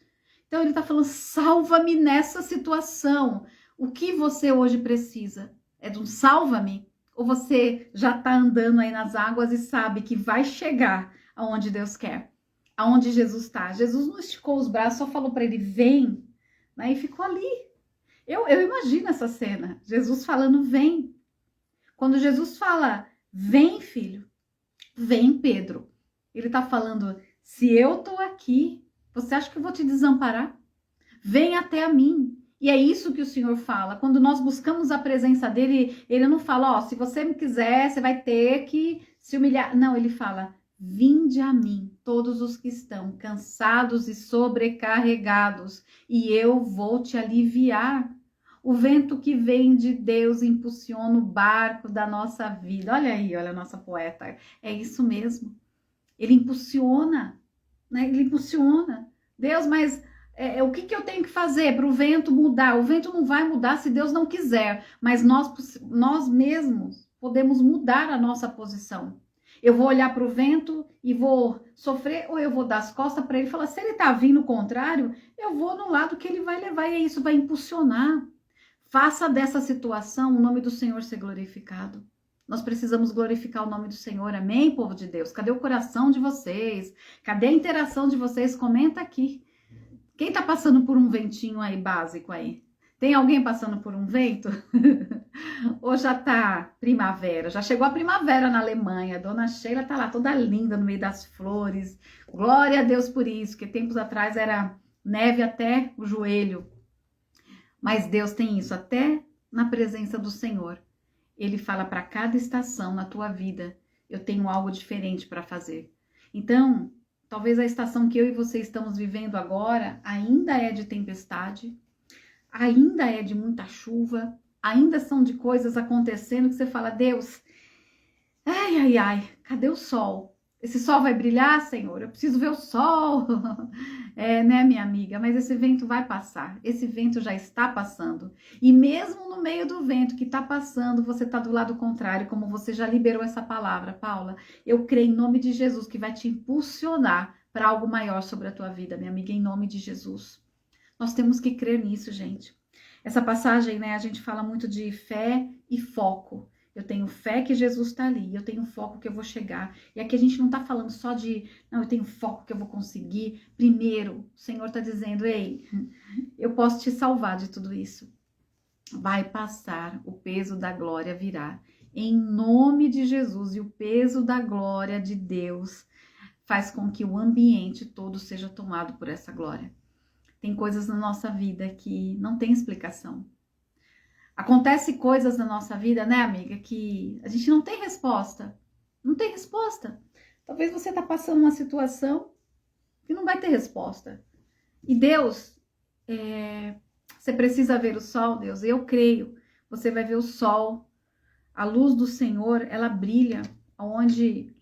Então ele está falando, salva-me nessa situação. O que você hoje precisa? É de um salva-me? Ou você já está andando aí nas águas e sabe que vai chegar aonde Deus quer? Aonde Jesus está? Jesus não esticou os braços, só falou para ele, vem. Né? E ficou ali. Eu imagino essa cena. Jesus falando, vem. Quando Jesus fala, vem filho, vem Pedro. Ele está falando, se eu estou aqui, você acha que eu vou te desamparar? Vem até a mim. E é isso que o Senhor fala. Quando nós buscamos a presença dele, ele não fala, ó, se você me quiser, você vai ter que se humilhar. Não, ele fala, vinde a mim, todos os que estão cansados e sobrecarregados, e eu vou te aliviar. O vento que vem de Deus impulsiona o barco da nossa vida. Olha aí, olha a nossa poeta. É isso mesmo. Ele impulsiona, né? Ele impulsiona. Deus, mas o que eu tenho que fazer para o vento mudar? O vento não vai mudar se Deus não quiser, mas nós mesmos podemos mudar a nossa posição. Eu vou olhar para o vento e vou sofrer, ou eu vou dar as costas para ele e falar, se ele está vindo o contrário, eu vou no lado que ele vai levar, e isso vai impulsionar. Faça dessa situação o nome do Senhor ser glorificado. Nós precisamos glorificar o nome do Senhor, amém, povo de Deus? Cadê o coração de vocês? Cadê a interação de vocês? Comenta aqui. Quem tá passando por um ventinho aí básico aí? Tem alguém passando por um vento? Ou já tá primavera? Já chegou a primavera na Alemanha. Dona Sheila tá lá toda linda no meio das flores. Glória a Deus por isso, que tempos atrás era neve até o joelho. Mas Deus tem isso, até na presença do Senhor. Ele fala para cada estação na tua vida, eu tenho algo diferente para fazer. Então, talvez a estação que eu e você estamos vivendo agora ainda é de tempestade, ainda é de muita chuva, ainda são de coisas acontecendo que você fala, Deus, ai, cadê o sol? Esse sol vai brilhar, Senhor? Eu preciso ver o sol. Né, minha amiga? Mas esse vento vai passar. Esse vento já está passando. E mesmo no meio do vento que está passando, você está do lado contrário, como você já liberou essa palavra, Paula. Eu creio em nome de Jesus que vai te impulsionar para algo maior sobre a tua vida, minha amiga, em nome de Jesus. Nós temos que crer nisso, gente. Essa passagem, né, a gente fala muito de fé e foco. Eu tenho fé que Jesus está ali, eu tenho foco que eu vou chegar. E aqui a gente não está falando só de, não, eu tenho foco que eu vou conseguir. Primeiro, o Senhor está dizendo, ei, eu posso te salvar de tudo isso. Vai passar, o peso da glória virá. Em nome de Jesus, e o peso da glória de Deus faz com que o ambiente todo seja tomado por essa glória. Tem coisas na nossa vida que não tem explicação. Acontece coisas na nossa vida, né, amiga, que a gente não tem resposta. Não tem resposta. Talvez você está passando uma situação que não vai ter resposta. E Deus, você precisa ver o sol, Deus. Eu creio. Você vai ver o sol. A luz do Senhor, ela brilha onde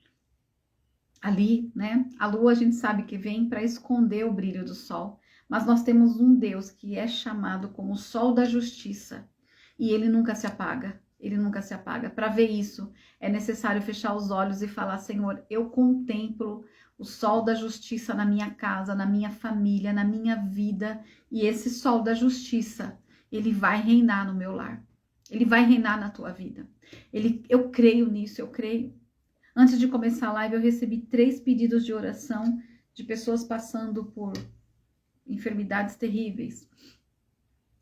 ali, né? A lua a gente sabe que vem para esconder o brilho do sol. Mas nós temos um Deus que é chamado como o sol da justiça. E ele nunca se apaga, ele nunca se apaga. Para ver isso, é necessário fechar os olhos e falar, Senhor, eu contemplo o sol da justiça na minha casa, na minha família, na minha vida. E esse sol da justiça, ele vai reinar no meu lar. Ele vai reinar na tua vida. Eu creio nisso, eu creio. Antes de começar a live, eu recebi 3 pedidos de oração de pessoas passando por enfermidades terríveis.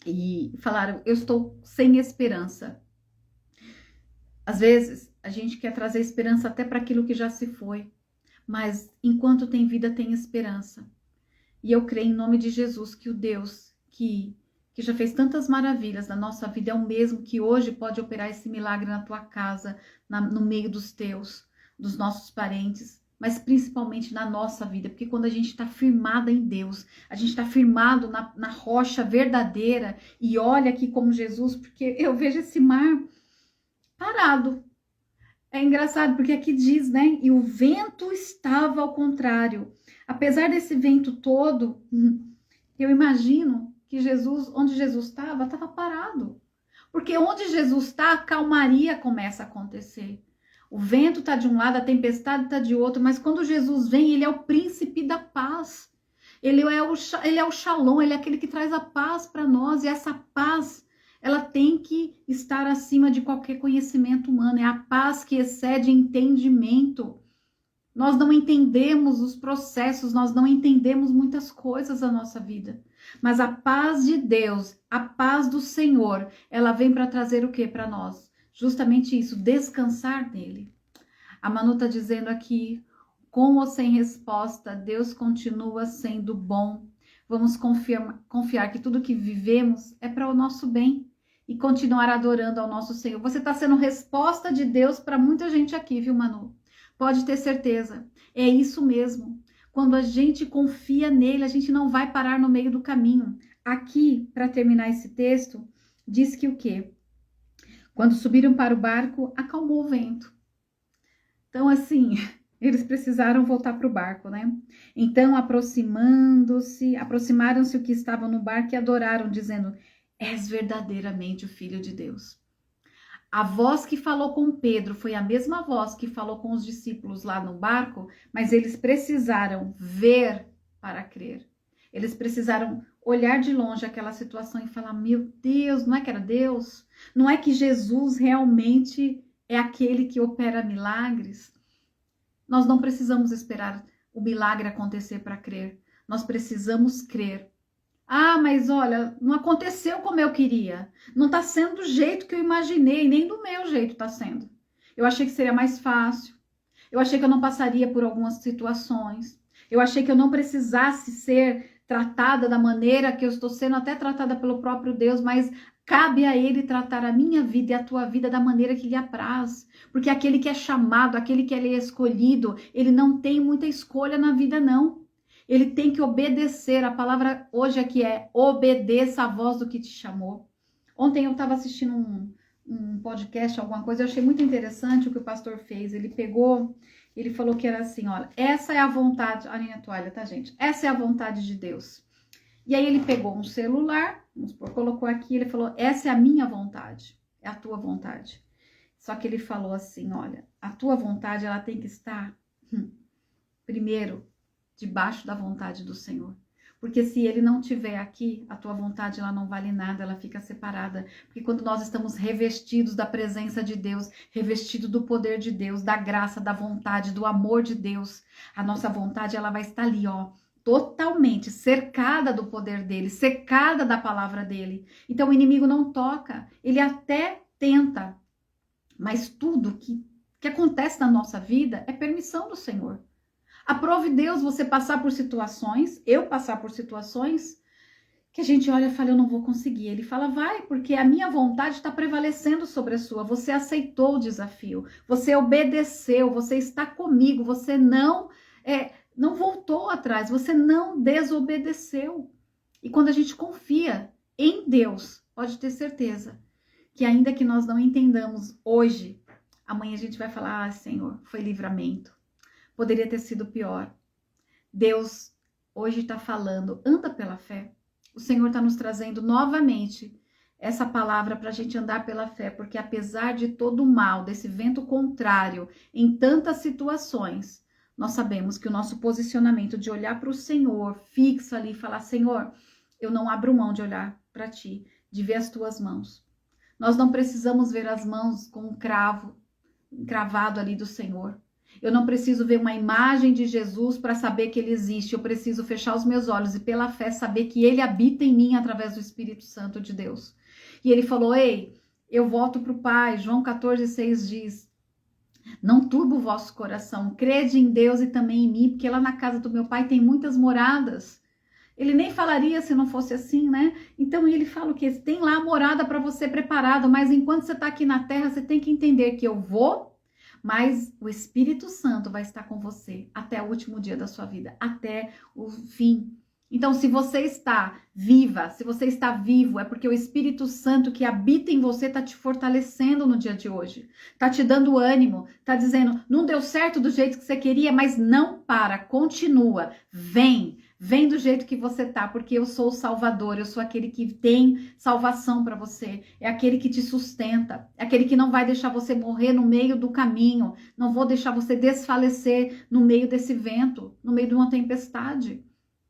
E falaram, eu estou sem esperança. Às vezes, a gente quer trazer esperança até para aquilo que já se foi. Mas enquanto tem vida, tem esperança. E eu creio em nome de Jesus que o Deus que já fez tantas maravilhas na nossa vida é o mesmo que hoje pode operar esse milagre na tua casa, no meio dos teus, dos nossos parentes, mas principalmente na nossa vida, porque quando a gente está firmada em Deus, a gente está firmado na rocha verdadeira, e olha aqui como Jesus, porque eu vejo esse mar parado. É engraçado, porque aqui diz, né, e o vento estava ao contrário. Apesar desse vento todo, eu imagino que Jesus, onde Jesus estava parado. Porque onde Jesus está, a calmaria começa a acontecer. O vento está de um lado, a tempestade está de outro, mas quando Jesus vem, ele é o príncipe da paz. Ele é o Shalom, ele é aquele que traz a paz para nós, e essa paz, ela tem que estar acima de qualquer conhecimento humano. É a paz que excede entendimento. Nós não entendemos os processos, nós não entendemos muitas coisas da nossa vida. Mas a paz de Deus, a paz do Senhor, ela vem para trazer o que para nós? Justamente isso, descansar nele. A Manu está dizendo aqui, com ou sem resposta, Deus continua sendo bom. Vamos confiar que tudo que vivemos é para o nosso bem e continuar adorando ao nosso Senhor. Você está sendo resposta de Deus para muita gente aqui, viu, Manu? Pode ter certeza, é isso mesmo. Quando a gente confia nele, a gente não vai parar no meio do caminho. Aqui, para terminar esse texto, diz que o quê? Quando subiram para o barco, acalmou o vento. Então, assim, eles precisaram voltar para o barco, né? Então, aproximaram-se o que estavam no barco e adoraram, dizendo, és verdadeiramente o Filho de Deus. A voz que falou com Pedro foi a mesma voz que falou com os discípulos lá no barco, mas eles precisaram ver para crer. Eles precisaram olhar de longe aquela situação e falar, meu Deus, não é que era Deus? Não é que Jesus realmente é aquele que opera milagres? Nós não precisamos esperar o milagre acontecer para crer. Nós precisamos crer. Ah, mas olha, não aconteceu como eu queria. Não está sendo do jeito que eu imaginei, nem do meu jeito está sendo. Eu achei que seria mais fácil. Eu achei que eu não passaria por algumas situações. Eu achei que eu não precisasse ser tratada da maneira que eu estou sendo, até tratada pelo próprio Deus, mas cabe a Ele tratar a minha vida e a tua vida da maneira que lhe apraz. Porque aquele que é chamado, aquele que é escolhido, ele não tem muita escolha na vida, não. Ele tem que obedecer. A palavra hoje aqui é obedeça a voz do que te chamou. Ontem eu estava assistindo um podcast, alguma coisa, eu achei muito interessante o que o pastor fez. Ele pegou, ele falou que era assim, olha, essa é a vontade, a minha toalha, tá, gente? Essa é a vontade de Deus. E aí ele pegou um celular, vamos supor, colocou aqui, ele falou, essa é a minha vontade, é a tua vontade. Só que ele falou assim, olha, a tua vontade, ela tem que estar, primeiro, debaixo da vontade do Senhor. Porque se ele não estiver aqui, a tua vontade ela não vale nada, ela fica separada. Porque quando nós estamos revestidos da presença de Deus, revestidos do poder de Deus, da graça, da vontade, do amor de Deus, a nossa vontade ela vai estar ali, ó, totalmente cercada do poder dele, cercada da palavra dele. Então o inimigo não toca, ele até tenta, mas tudo que acontece na nossa vida é permissão do Senhor. Aprove Deus você passar por situações, eu passar por situações, que a gente olha e fala, eu não vou conseguir. Ele fala, vai, porque a minha vontade está prevalecendo sobre a sua. Você aceitou o desafio, você obedeceu, você está comigo, você não voltou atrás, você não desobedeceu. E quando a gente confia em Deus, pode ter certeza que ainda que nós não entendamos hoje, amanhã a gente vai falar, ah, Senhor, foi livramento. Poderia ter sido pior. Deus hoje está falando, anda pela fé. O Senhor está nos trazendo novamente essa palavra para a gente andar pela fé, porque apesar de todo o mal, desse vento contrário, em tantas situações, nós sabemos que o nosso posicionamento de olhar para o Senhor, fixo ali e falar, Senhor, eu não abro mão de olhar para Ti, de ver as Tuas mãos. Nós não precisamos ver as mãos com um cravo, cravado ali do Senhor. Eu não preciso ver uma imagem de Jesus para saber que ele existe. Eu preciso fechar os meus olhos e pela fé saber que ele habita em mim através do Espírito Santo de Deus. E ele falou, ei, eu volto para o Pai. João 14,6 diz, não turbe o vosso coração, crede em Deus e também em mim, porque lá na casa do meu Pai tem muitas moradas. Ele nem falaria se não fosse assim, né? Então ele fala o quê? Tem lá a morada para você preparada, mas enquanto você está aqui na terra, você tem que entender que eu vou, mas o Espírito Santo vai estar com você até o último dia da sua vida, até o fim. Então, se você está viva, se você está vivo, é porque o Espírito Santo que habita em você está te fortalecendo no dia de hoje. Está te dando ânimo, está dizendo, não deu certo do jeito que você queria, mas não para, continua, vem. Vem do jeito que você tá, porque eu sou o Salvador, eu sou aquele que tem salvação para você, é aquele que te sustenta, é aquele que não vai deixar você morrer no meio do caminho, não vou deixar você desfalecer no meio desse vento, no meio de uma tempestade.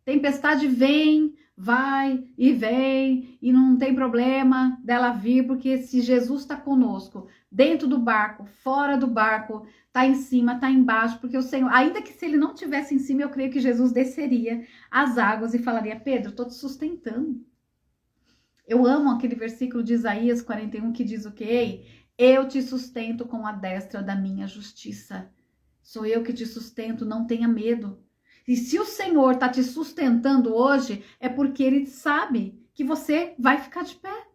Tempestade vem, vai e não tem problema dela vir, porque se Jesus está conosco, dentro do barco, fora do barco, tá em cima, tá embaixo, porque o Senhor, ainda que se ele não tivesse em cima, eu creio que Jesus desceria as águas e falaria, Pedro, tô te sustentando. Eu amo aquele versículo de Isaías 41 que diz o quê? Eu te sustento com a destra da minha justiça. Sou eu que te sustento, não tenha medo. E se o Senhor está te sustentando hoje, é porque Ele sabe que você vai ficar de pé.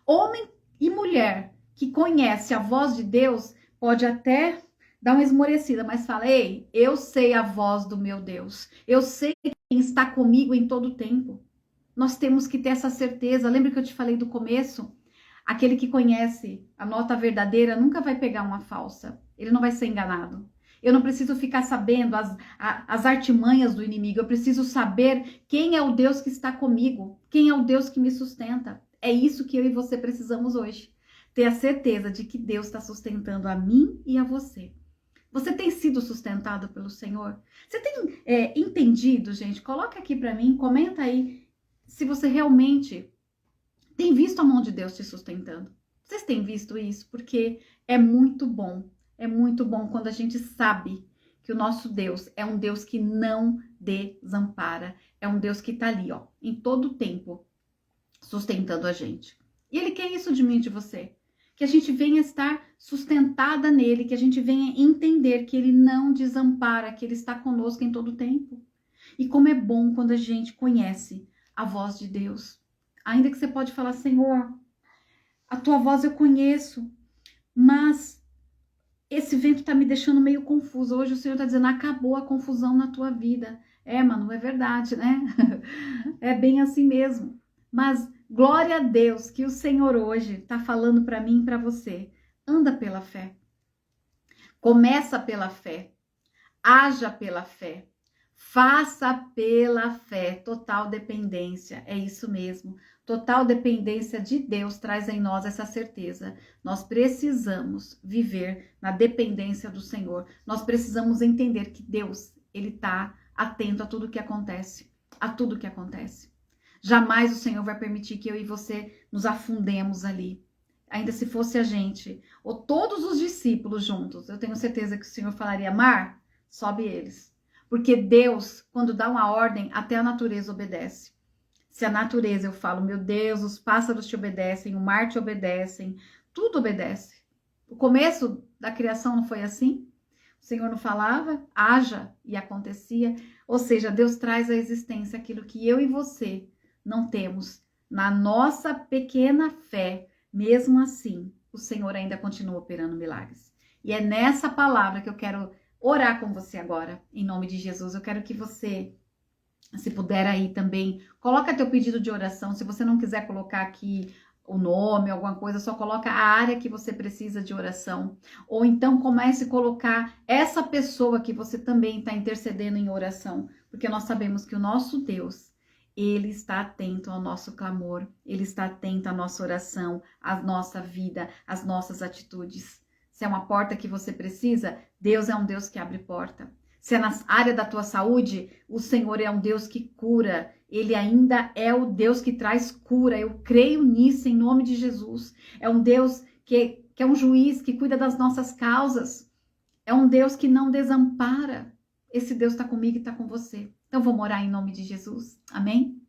Homem e mulher que conhece a voz de Deus, pode até dar uma esmorecida, mas fala, ei, eu sei a voz do meu Deus. Eu sei quem está comigo em todo o tempo. Nós temos que ter essa certeza. Lembra que eu te falei do começo? Aquele que conhece a nota verdadeira nunca vai pegar uma falsa. Ele não vai ser enganado. Eu não preciso ficar sabendo as artimanhas do inimigo. Eu preciso saber quem é o Deus que está comigo. Quem é o Deus que me sustenta. É isso que eu e você precisamos hoje. Ter a certeza de que Deus está sustentando a mim e a você. Você tem sido sustentado pelo Senhor? Você tem entendido, gente? Coloca aqui para mim, comenta aí se você realmente tem visto a mão de Deus te sustentando. Vocês têm visto isso? Porque é muito bom. É muito bom quando a gente sabe que o nosso Deus é um Deus que não desampara. É um Deus que tá ali, ó, em todo o tempo, sustentando a gente. E Ele quer isso de mim e de você. Que a gente venha estar sustentada nele, que a gente venha entender que Ele não desampara, que Ele está conosco em todo o tempo. E como é bom quando a gente conhece a voz de Deus. Ainda que você pode falar, Senhor, a tua voz eu conheço, mas esse vento tá me deixando meio confuso. Hoje o Senhor tá dizendo, acabou a confusão na tua vida. Mano, é verdade, né? É bem assim mesmo. Mas glória a Deus que o Senhor hoje tá falando para mim e para você. Anda pela fé. Começa pela fé. Haja pela fé. Faça pela fé. Total dependência. É isso mesmo. Total dependência de Deus traz em nós essa certeza. Nós precisamos viver na dependência do Senhor. Nós precisamos entender que Deus, Ele está atento a tudo que acontece. a tudo que acontece. Jamais o Senhor vai permitir que eu e você nos afundemos ali. Ainda se fosse a gente, ou todos os discípulos juntos, eu tenho certeza que o Senhor falaria, Mar, sobe eles. Porque Deus, quando dá uma ordem, até a natureza obedece. Se a natureza, eu falo, meu Deus, os pássaros te obedecem, o mar te obedecem, tudo obedece. O começo da criação não foi assim? O Senhor não falava, haja, e acontecia. Ou seja, Deus traz à existência aquilo que eu e você não temos. Na nossa pequena fé, mesmo assim, o Senhor ainda continua operando milagres. E é nessa palavra que eu quero orar com você agora, em nome de Jesus. Eu quero que você, se puder aí também, coloca teu pedido de oração. Se você não quiser colocar aqui o nome, alguma coisa, só coloca a área que você precisa de oração. Ou então comece a colocar essa pessoa que você também está intercedendo em oração. Porque nós sabemos que o nosso Deus, Ele está atento ao nosso clamor. Ele está atento à nossa oração, à nossa vida, às nossas atitudes. Se é uma porta que você precisa, Deus é um Deus que abre porta. Se é na área da tua saúde, o Senhor é um Deus que cura. Ele ainda é o Deus que traz cura. Eu creio nisso em nome de Jesus. É um Deus que é um juiz que cuida das nossas causas. É um Deus que não desampara. Esse Deus está comigo e está com você. Então vamos orar em nome de Jesus. Amém?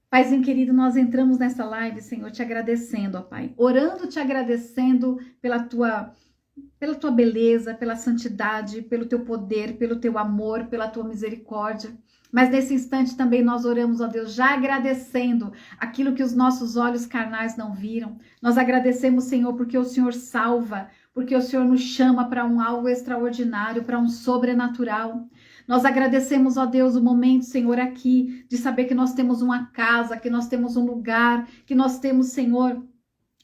Paizinho querido, nós entramos nessa live, Senhor, te agradecendo, ó Pai. Orando, te agradecendo pela tua beleza, pela santidade, pelo teu poder, pelo teu amor, pela tua misericórdia. Mas nesse instante também nós oramos, ó Deus, já agradecendo aquilo que os nossos olhos carnais não viram. Nós agradecemos, Senhor, porque o Senhor salva, porque o Senhor nos chama para um algo extraordinário, para um sobrenatural. Nós agradecemos, ó Deus, o momento, Senhor, aqui, de saber que nós temos uma casa, que nós temos um lugar, que nós temos, Senhor,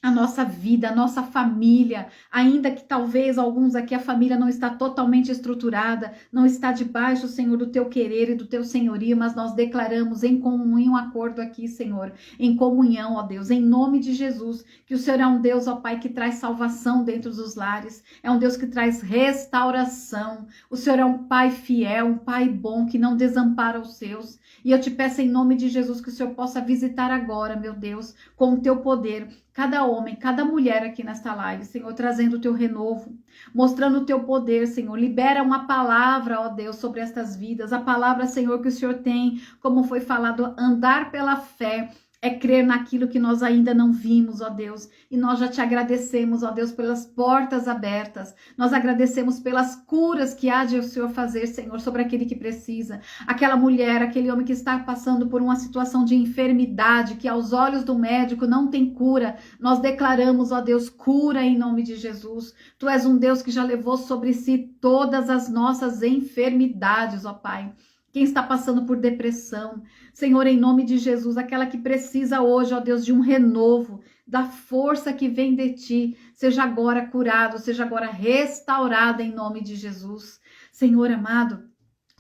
a nossa vida, a nossa família, ainda que talvez alguns aqui a família não está totalmente estruturada, não está debaixo, Senhor, do teu querer e do teu senhorio, mas nós declaramos em comunhão, acordo aqui, Senhor, em comunhão, ó Deus, em nome de Jesus, que o Senhor é um Deus, ó Pai, que traz salvação dentro dos lares, é um Deus que traz restauração, o Senhor é um Pai fiel, um Pai bom, que não desampara os seus, e eu te peço em nome de Jesus que o Senhor possa visitar agora, meu Deus, com o teu poder, cada homem, cada mulher aqui nesta live, Senhor, trazendo o teu renovo, mostrando o teu poder, Senhor. Libera uma palavra, ó Deus, sobre estas vidas. A palavra, Senhor, que o Senhor tem, como foi falado, andar pela fé. É crer naquilo que nós ainda não vimos, ó Deus. E nós já te agradecemos, ó Deus, pelas portas abertas. Nós agradecemos pelas curas que há de o Senhor fazer, Senhor, sobre aquele que precisa. Aquela mulher, aquele homem que está passando por uma situação de enfermidade, que aos olhos do médico não tem cura. Nós declaramos, ó Deus, cura em nome de Jesus. Tu és um Deus que já levou sobre si todas as nossas enfermidades, ó Pai. Quem está passando por depressão, Senhor, em nome de Jesus, aquela que precisa hoje, ó Deus, de um renovo, da força que vem de ti, seja agora curado, seja agora restaurada em nome de Jesus. Senhor amado,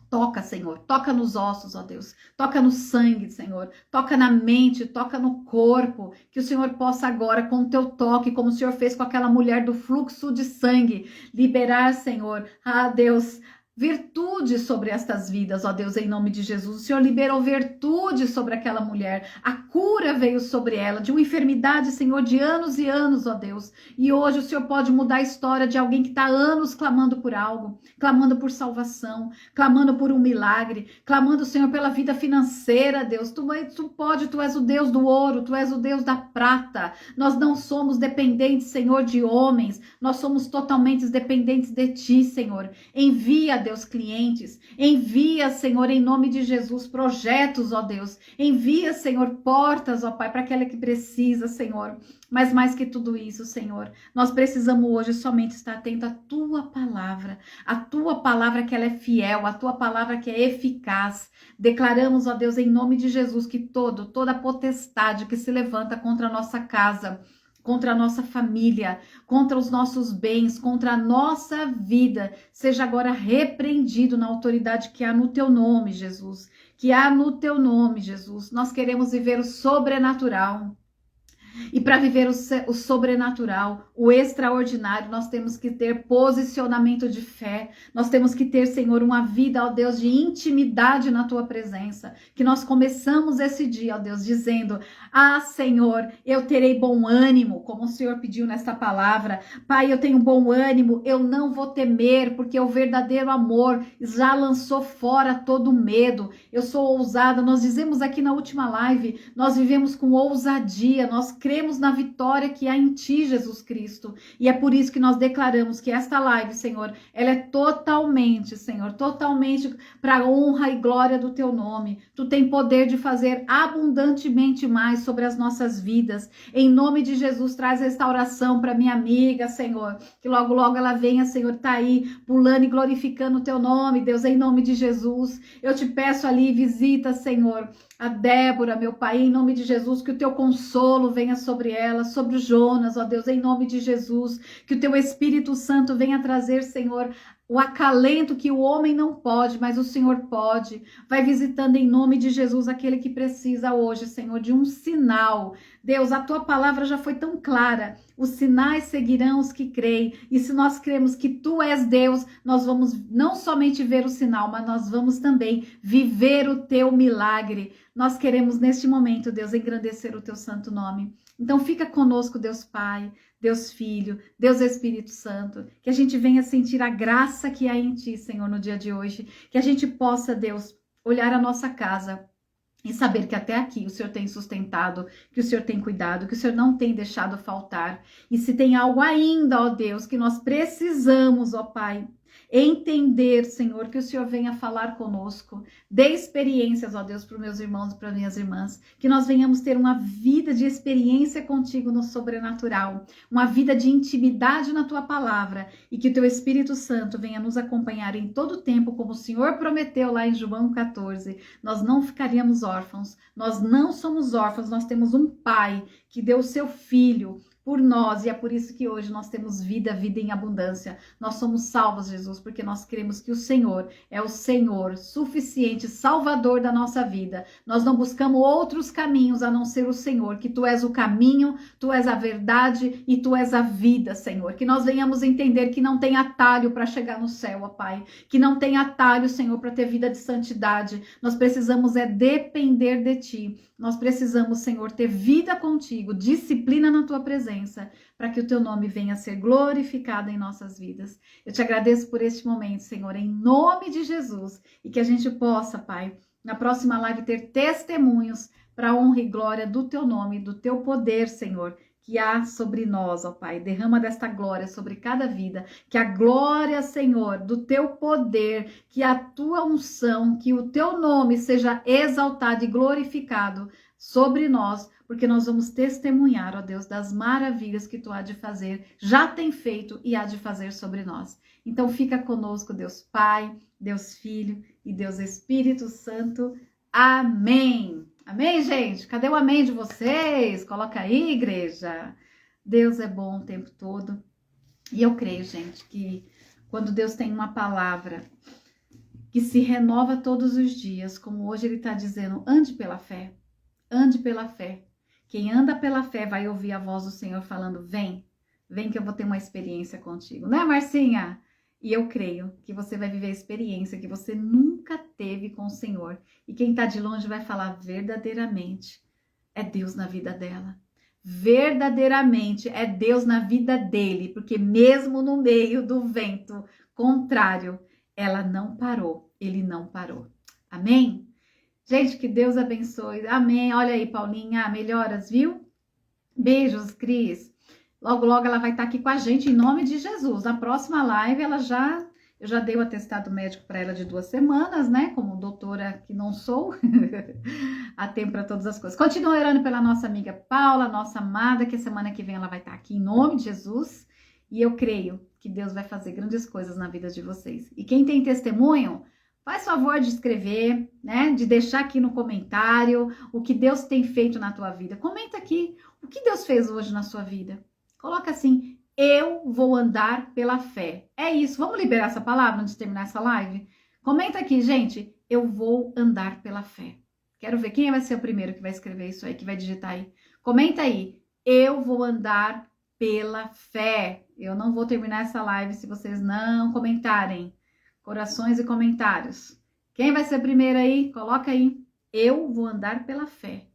toca, Senhor, toca nos ossos, ó Deus, toca no sangue, Senhor, toca na mente, toca no corpo, que o Senhor possa agora, com o teu toque, como o Senhor fez com aquela mulher do fluxo de sangue, liberar, Senhor, Deus, virtude sobre estas vidas, ó Deus, em nome de Jesus. O Senhor liberou virtude sobre aquela mulher. A cura veio sobre ela de uma enfermidade, Senhor, de anos e anos, ó Deus. E hoje o Senhor pode mudar a história de alguém que está há anos clamando por algo, clamando por salvação, clamando por um milagre, clamando, Senhor, pela vida financeira, Deus. Tu és o Deus do ouro, tu és o Deus da prata. Nós não somos dependentes, Senhor, de homens. Nós somos totalmente dependentes de ti, Senhor. Envia, Deus, clientes, envia, Senhor, em nome de Jesus, projetos, ó Deus, envia, Senhor, portas, ó Pai, para aquela que precisa, Senhor, mas mais que tudo isso, Senhor, nós precisamos hoje somente estar atento à tua palavra que ela é fiel, a tua palavra que é eficaz. Declaramos, ó Deus, em nome de Jesus, que toda potestade que se levanta contra a nossa casa, contra a nossa família, contra os nossos bens, contra a nossa vida, seja agora repreendido na autoridade que há no teu nome, Jesus. Que há no teu nome, Jesus. Nós queremos viver o sobrenatural. E para viver o sobrenatural, o extraordinário, nós temos que ter posicionamento de fé. Nós temos que ter, Senhor, uma vida, ó Deus, de intimidade na tua presença. Que nós começamos esse dia, ó Deus, dizendo: ah, Senhor, eu terei bom ânimo, como o Senhor pediu nesta palavra. Pai, eu tenho bom ânimo, eu não vou temer, porque o verdadeiro amor já lançou fora todo medo. Eu sou ousada. Nós dizemos aqui na última live, nós vivemos com ousadia, nós cremos na vitória que há em ti, Jesus Cristo. E é por isso que nós declaramos que esta live, Senhor, ela é totalmente, Senhor, totalmente para a honra e glória do teu nome. Tu tem poder de fazer abundantemente mais sobre as nossas vidas. Em nome de Jesus, traz restauração para minha amiga, Senhor. Que logo, logo ela venha, Senhor, tá aí pulando e glorificando o teu nome, Deus, em nome de Jesus. Eu te peço ali, visita, Senhor, a Débora, meu Pai, em nome de Jesus, que o teu consolo venha sobre ela, sobre o Jonas, ó Deus, em nome de Jesus, que o teu Espírito Santo venha trazer, Senhor, o acalento que o homem não pode, mas o Senhor pode. Vai visitando em nome de Jesus aquele que precisa hoje, Senhor, de um sinal. Deus, a tua palavra já foi tão clara. Os sinais seguirão os que creem. E se nós cremos que tu és Deus, nós vamos não somente ver o sinal, mas nós vamos também viver o teu milagre. Nós queremos neste momento, Deus, engrandecer o teu santo nome. Então fica conosco, Deus Pai, Deus Filho, Deus Espírito Santo, que a gente venha sentir a graça que há em ti, Senhor, no dia de hoje, que a gente possa, Deus, olhar a nossa casa e saber que até aqui o Senhor tem sustentado, que o Senhor tem cuidado, que o Senhor não tem deixado faltar. E se tem algo ainda, ó Deus, que nós precisamos, ó Pai, entender, Senhor, que o Senhor venha falar conosco, dê experiências, ó Deus, para os meus irmãos e para minhas irmãs, que nós venhamos ter uma vida de experiência contigo no sobrenatural, uma vida de intimidade na tua palavra, e que o teu Espírito Santo venha nos acompanhar em todo o tempo, como o Senhor prometeu lá em João 14, nós não ficaríamos órfãos, nós não somos órfãos, nós temos um Pai que deu o seu Filho por nós, e é por isso que hoje nós temos vida, vida em abundância. Nós somos salvos, Jesus, porque nós cremos que o Senhor é o Senhor suficiente, Salvador da nossa vida. Nós não buscamos outros caminhos a não ser o Senhor, que tu és o caminho, tu és a verdade e tu és a vida, Senhor. Que nós venhamos entender que não tem atalho para chegar no céu, ó Pai. Que não tem atalho, Senhor, para ter vida de santidade. Nós precisamos depender de ti. Nós precisamos, Senhor, ter vida contigo, disciplina na tua presença, para que o teu nome venha a ser glorificado em nossas vidas. Eu te agradeço por este momento, Senhor, em nome de Jesus, e que a gente possa, Pai, na próxima live ter testemunhos para a honra e glória do teu nome, do teu poder, Senhor, que há sobre nós, ó Pai. Derrama desta glória sobre cada vida, que a glória, Senhor, do teu poder, que a tua unção, que o teu nome seja exaltado e glorificado sobre nós, porque nós vamos testemunhar, ó Deus, das maravilhas que tu há de fazer, já tem feito e há de fazer sobre nós. Então fica conosco, Deus Pai, Deus Filho e Deus Espírito Santo. Amém. Amém, gente? Cadê o amém de vocês? Coloca aí, igreja. Deus é bom o tempo todo. E eu creio, gente, que quando Deus tem uma palavra que se renova todos os dias, como hoje ele está dizendo, ande pela fé. Ande pela fé. Quem anda pela fé vai ouvir a voz do Senhor falando, vem que eu vou ter uma experiência contigo. Né, Marcinha? E eu creio que você vai viver a experiência que você nunca teve com o Senhor. E quem está de longe vai falar verdadeiramente, é Deus na vida dela. Verdadeiramente é Deus na vida dele, porque mesmo no meio do vento contrário, ela não parou, ele não parou. Amém? Gente, que Deus abençoe. Amém. Olha aí, Paulinha, melhoras, viu? Beijos, Cris. Logo, logo ela vai estar aqui com a gente em nome de Jesus. Na próxima live eu já dei o atestado médico para ela de 2 semanas, né? Como doutora que não sou. Há tempo para todas as coisas. Continua orando pela nossa amiga Paula, nossa amada, que a semana que vem ela vai estar aqui em nome de Jesus. E eu creio que Deus vai fazer grandes coisas na vida de vocês. E quem tem testemunho, faz favor de escrever, né? De deixar aqui no comentário o que Deus tem feito na tua vida. Comenta aqui o que Deus fez hoje na sua vida. Coloca assim, eu vou andar pela fé. É isso, vamos liberar essa palavra antes de terminar essa live? Comenta aqui, gente, eu vou andar pela fé. Quero ver quem vai ser o primeiro que vai escrever isso aí, que vai digitar aí. Comenta aí, Eu vou andar pela fé. Eu não vou terminar essa live se vocês não comentarem. Corações e comentários. Quem vai ser primeiro aí? Coloca aí. Eu vou andar pela fé.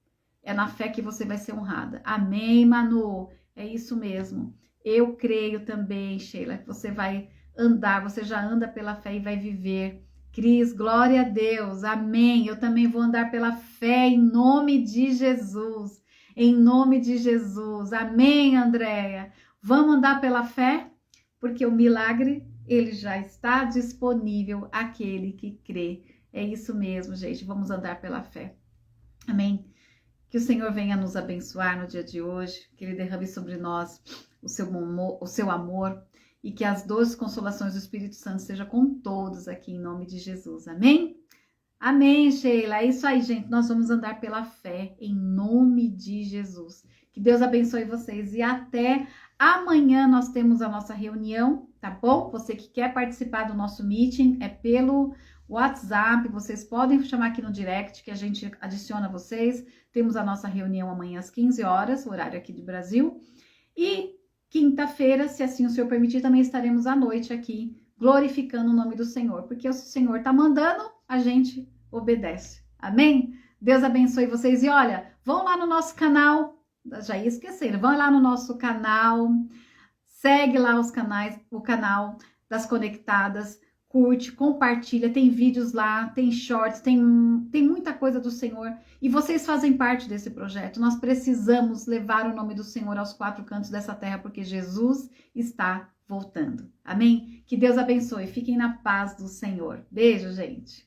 É na fé que você vai ser honrada. Amém, Manu? É isso mesmo. Eu creio também, Sheila, que você vai andar, você já anda pela fé e vai viver. Cris, glória a Deus. Amém. Eu também vou andar pela fé em nome de Jesus. Em nome de Jesus. Amém, Andréia. Vamos andar pela fé? Porque o milagre, ele já está disponível àquele que crê. É isso mesmo, gente. Vamos andar pela fé. Amém. Que o Senhor venha nos abençoar no dia de hoje, que Ele derrame sobre nós o seu amor e que as doces consolações do Espírito Santo sejam com todos aqui em nome de Jesus. Amém? Amém, Sheila. É isso aí, gente. Nós vamos andar pela fé em nome de Jesus. Que Deus abençoe vocês e até amanhã nós temos a nossa reunião, tá bom? Você que quer participar do nosso meeting é pelo WhatsApp, vocês podem chamar aqui no direct que a gente adiciona vocês. Temos a nossa reunião amanhã às 15 horas, horário aqui de Brasil. E quinta-feira, se assim o Senhor permitir, também estaremos à noite aqui, glorificando o nome do Senhor. Porque o Senhor está mandando, a gente obedece. Amém? Deus abençoe vocês. E olha, vão lá no nosso canal, já ia esquecendo, vão lá no nosso canal, segue lá o canal das Conectadas, curte, compartilha, tem vídeos lá, tem shorts, tem muita coisa do Senhor. E vocês fazem parte desse projeto. Nós precisamos levar o nome do Senhor aos quatro cantos dessa terra, porque Jesus está voltando. Amém? Que Deus abençoe. Fiquem na paz do Senhor. Beijo, gente.